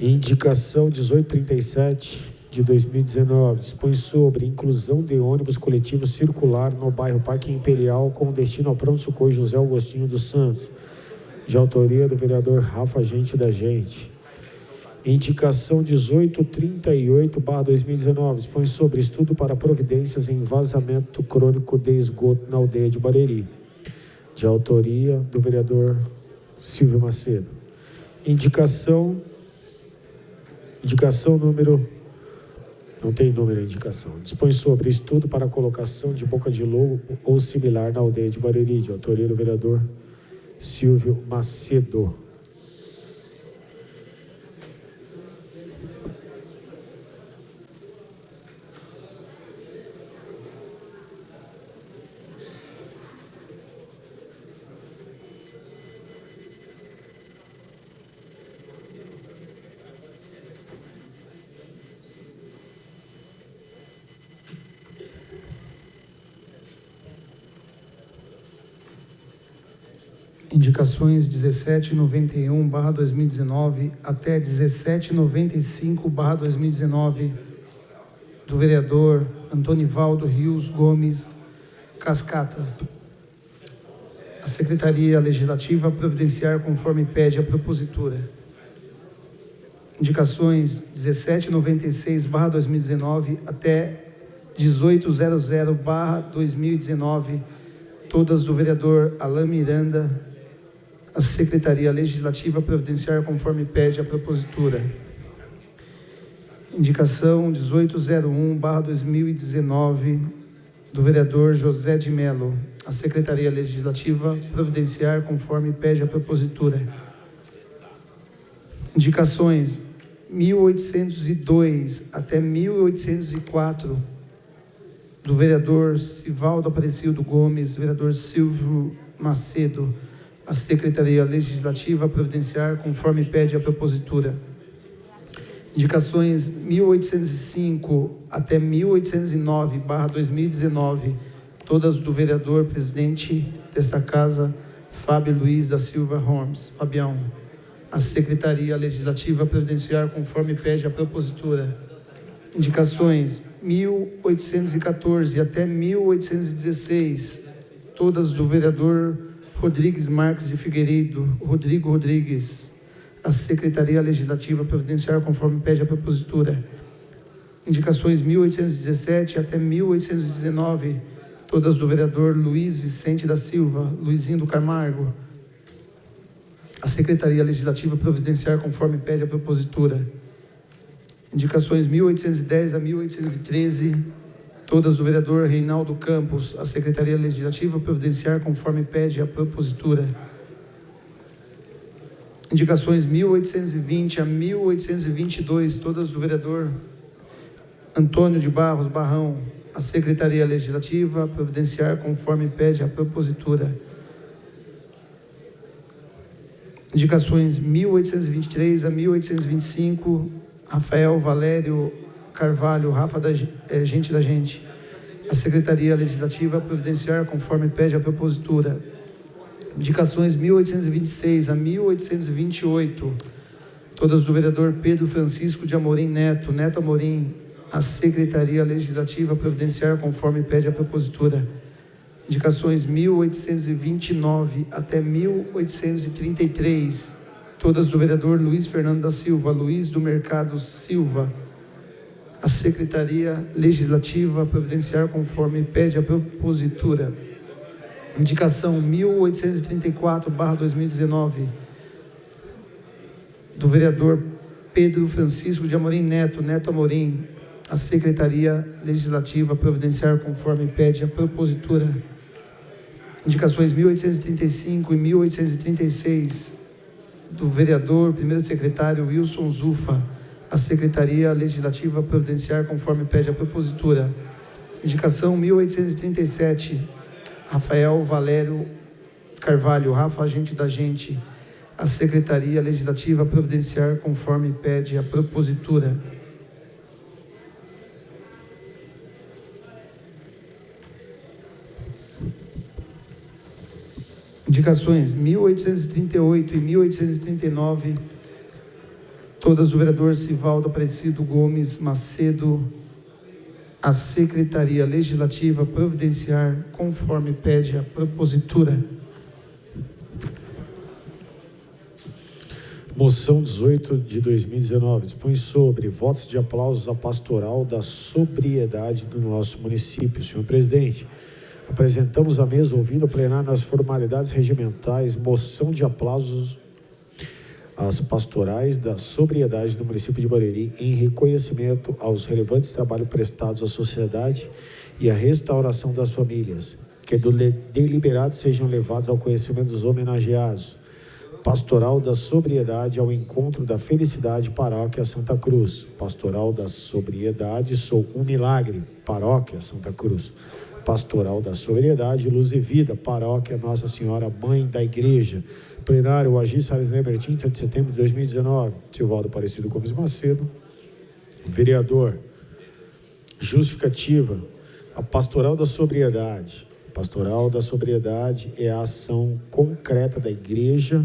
Indicação 1837 de 2019, dispõe sobre inclusão de ônibus coletivo circular no bairro Parque Imperial com destino ao pronto-socorro José Augustinho dos Santos, de autoria do vereador Rafa, gente da gente. Indicação 1838/2019, dispõe sobre estudo para providências em vazamento crônico de esgoto na aldeia de Barueri, de autoria do vereador Silvio Macedo. Indicação número... Não tem número a indicação. Dispõe sobre estudo para a colocação de boca de lobo ou similar na aldeia de Barueri, de autoria do vereador Silvio Macedo. Indicações 1791/2019 até 1795/2019 do vereador Antonivaldo Rios Gomes Cascata. A Secretaria Legislativa providenciar conforme pede a propositura. Indicações 1796/2019 até 1800/2019, todas do vereador Alain Miranda. A Secretaria Legislativa providenciar conforme pede a propositura. Indicação 1801/2019 do vereador José de Mello. A Secretaria Legislativa providenciar conforme pede a propositura. Indicações 1802 até 1804 do vereador Sivaldo Aparecido Gomes, vereador Silvio Macedo. A Secretaria Legislativa providenciar conforme pede a propositura. Indicações 1805 até 1809/2019, todas do vereador presidente desta casa, Fábio Luiz da Silva Holmes, Fabião. A Secretaria Legislativa providenciar conforme pede a propositura. Indicações 1814 até 1816, todas do vereador Rodrigues Marques de Figueiredo, Rodrigo Rodrigues. A Secretaria Legislativa providenciar conforme pede a propositura. Indicações 1817 até 1819, todas do vereador Luiz Vicente da Silva, Luizinho do Camargo. A Secretaria Legislativa providenciar conforme pede a propositura. Indicações 1810 a 1813, todas do vereador Reinaldo Campos. A Secretaria Legislativa providenciar conforme pede a propositura. Indicações 1820 a 1822, todas do vereador Antônio de Barros Barrão. A Secretaria Legislativa providenciar conforme pede a propositura. Indicações 1823 a 1825, Rafael Valério Carvalho, Rafa Gente da Gente. A Secretaria Legislativa providenciar conforme pede a propositura. Indicações 1826 a 1828, todas do vereador Pedro Francisco de Amorim Neto, Neto Amorim. A Secretaria Legislativa providenciar conforme pede a propositura. Indicações 1829 até 1833, todas do vereador Luiz Fernando da Silva, Luiz do Mercado Silva. A Secretaria Legislativa providenciar conforme pede a propositura. Indicação 1834/2019, do vereador Pedro Francisco de Amorim Neto, Neto Amorim. A Secretaria Legislativa providenciar conforme pede a propositura. Indicações 1835 e 1836, do vereador primeiro secretário Wilson Zufa. A Secretaria Legislativa providenciar conforme pede a propositura. Indicação 1837, Rafael Valério Carvalho, Rafa Gente da Gente. A Secretaria Legislativa providenciar conforme pede a propositura. Indicações 1838 e 1839, todas do vereador Sivaldo Aparecido Gomes Macedo. A Secretaria Legislativa providenciar conforme pede a propositura. Moção 18 de 2019 dispõe sobre votos de aplausos à pastoral da sobriedade do nosso município. Senhor presidente, apresentamos à mesa, ouvindo o plenário nas formalidades regimentais, moção de aplausos às pastorais da sobriedade do município de Barueri, em reconhecimento aos relevantes trabalhos prestados à sociedade e à restauração das famílias, que do deliberado sejam levados ao conhecimento dos homenageados. Pastoral da Sobriedade ao Encontro da Felicidade, Paróquia Santa Cruz. Pastoral da Sobriedade, Sou um Milagre, Paróquia Santa Cruz. Pastoral da Sobriedade, Luz e Vida, Paróquia Nossa Senhora Mãe da Igreja. Plenário, Agir Salles Neber, 30 de setembro de 2019. Sivaldo Aparecido Gomes Macedo. Vereador. Justificativa. A Pastoral da Sobriedade Pastoral da sobriedade é a ação concreta da igreja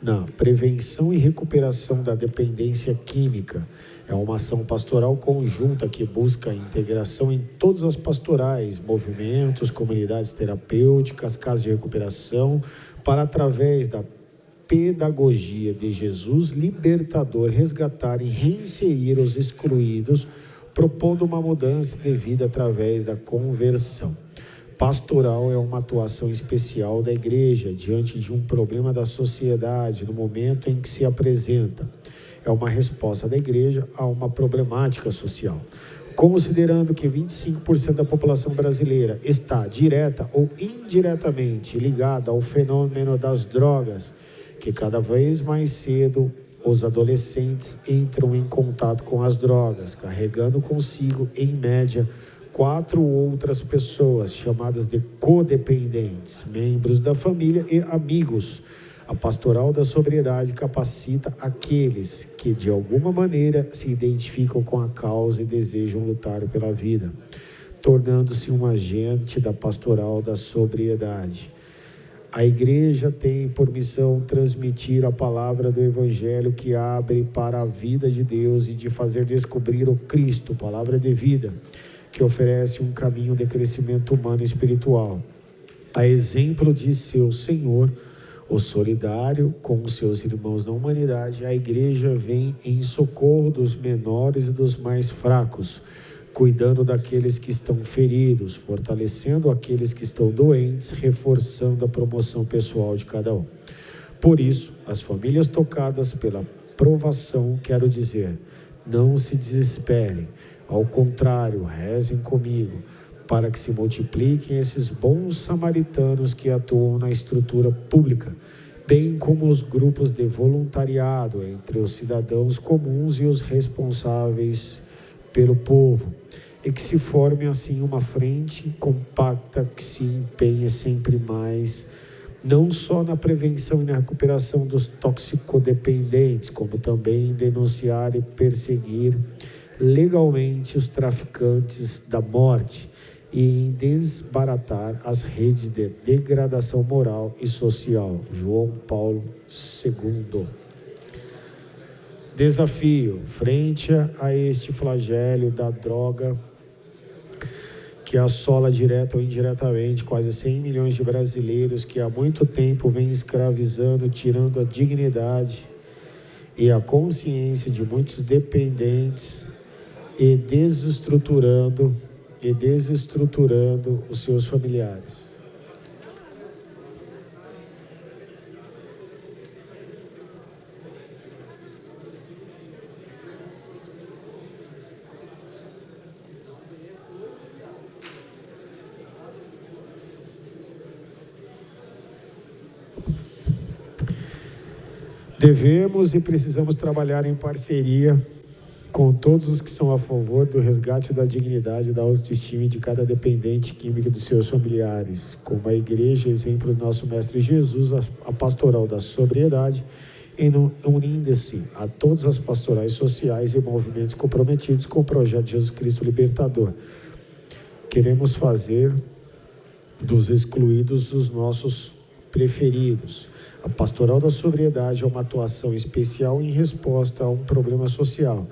na prevenção e recuperação da dependência química. É uma ação pastoral conjunta que busca a integração em todas as pastorais, movimentos, comunidades terapêuticas, casas de recuperação, para, através da pedagogia de Jesus libertador, resgatar e reinserir os excluídos, propondo uma mudança de vida através da conversão. Pastoral é uma atuação especial da igreja diante de um problema da sociedade no momento em que se apresenta. É uma resposta da igreja a uma problemática social. Considerando que 25% da população brasileira está direta ou indiretamente ligada ao fenômeno das drogas, que cada vez mais cedo os adolescentes entram em contato com as drogas, carregando consigo, em média, 4 outras pessoas, chamadas de codependentes, membros da família e amigos. A pastoral da sobriedade capacita aqueles que, de alguma maneira, se identificam com a causa e desejam lutar pela vida, tornando-se um agente da pastoral da sobriedade. A igreja tem por missão transmitir a palavra do Evangelho que abre para a vida de Deus e de fazer descobrir o Cristo, palavra de vida, que oferece um caminho de crescimento humano e espiritual. A exemplo de seu Senhor, o solidário com os seus irmãos na humanidade, a igreja vem em socorro dos menores e dos mais fracos, cuidando daqueles que estão feridos, fortalecendo aqueles que estão doentes, reforçando a promoção pessoal de cada um. Por isso, as famílias tocadas pela provação, quero dizer, não se desesperem, ao contrário, rezem comigo, para que se multipliquem esses bons samaritanos que atuam na estrutura pública, bem como os grupos de voluntariado entre os cidadãos comuns e os responsáveis pelo povo, e que se forme assim uma frente compacta que se empenhe sempre mais, não só na prevenção e na recuperação dos toxicodependentes, como também em denunciar e perseguir legalmente os traficantes da morte, e em desbaratar as redes de degradação moral e social. João Paulo II. Desafio: frente a este flagelo da droga que assola direta ou indiretamente quase 100 milhões de brasileiros, que há muito tempo vem escravizando, tirando a dignidade e a consciência de muitos dependentes e desestruturando os seus familiares. Devemos e precisamos trabalhar em parceria com todos os que são a favor do resgate da dignidade, da autoestima de cada dependente químico dos seus familiares, como a igreja, exemplo do nosso Mestre Jesus, a pastoral da sobriedade, unindo-se a todas as pastorais sociais e movimentos comprometidos com o projeto de Jesus Cristo Libertador. Queremos fazer dos excluídos os nossos preferidos. A pastoral da sobriedade é uma atuação especial em resposta a um problema social,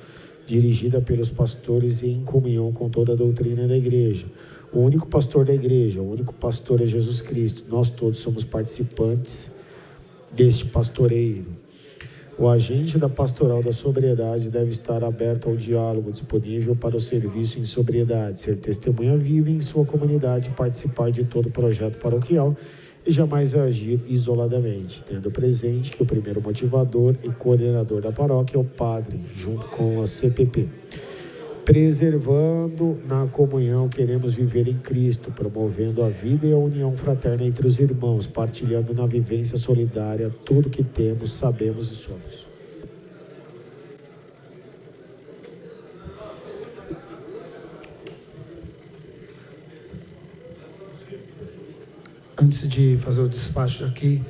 dirigida pelos pastores e em comunhão com toda a doutrina da igreja. O único pastor da igreja, o único pastor é Jesus Cristo. Nós todos somos participantes deste pastoreio. O agente da pastoral da sobriedade deve estar aberto ao diálogo, disponível para o serviço em sobriedade, ser testemunha viva em sua comunidade, participar de todo o projeto paroquial e jamais agir isoladamente, tendo presente que o primeiro motivador e coordenador da paróquia é o padre, junto com a CPP. Preservando na comunhão, queremos viver em Cristo, promovendo a vida e a união fraterna entre os irmãos, partilhando na vivência solidária tudo que temos, sabemos e somos. Antes de fazer o despacho aqui,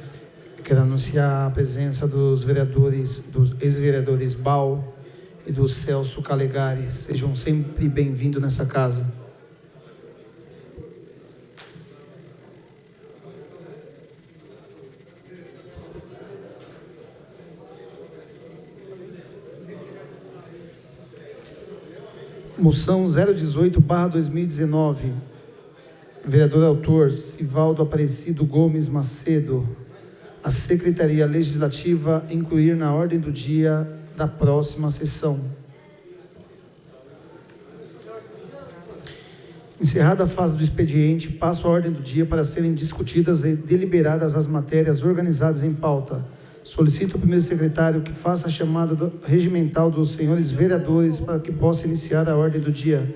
quero anunciar a presença dos vereadores, dos ex-vereadores Bal e do Celso Calegari. Sejam sempre bem-vindos nessa casa. Moção 018/2019. Vereador autor, Sivaldo Aparecido Gomes Macedo. A Secretaria Legislativa incluir na ordem do dia da próxima sessão. Encerrada a fase do expediente, passo a ordem do dia para serem discutidas e deliberadas as matérias organizadas em pauta. Solicito ao primeiro secretário que faça a chamada regimental dos senhores vereadores para que possa iniciar a ordem do dia.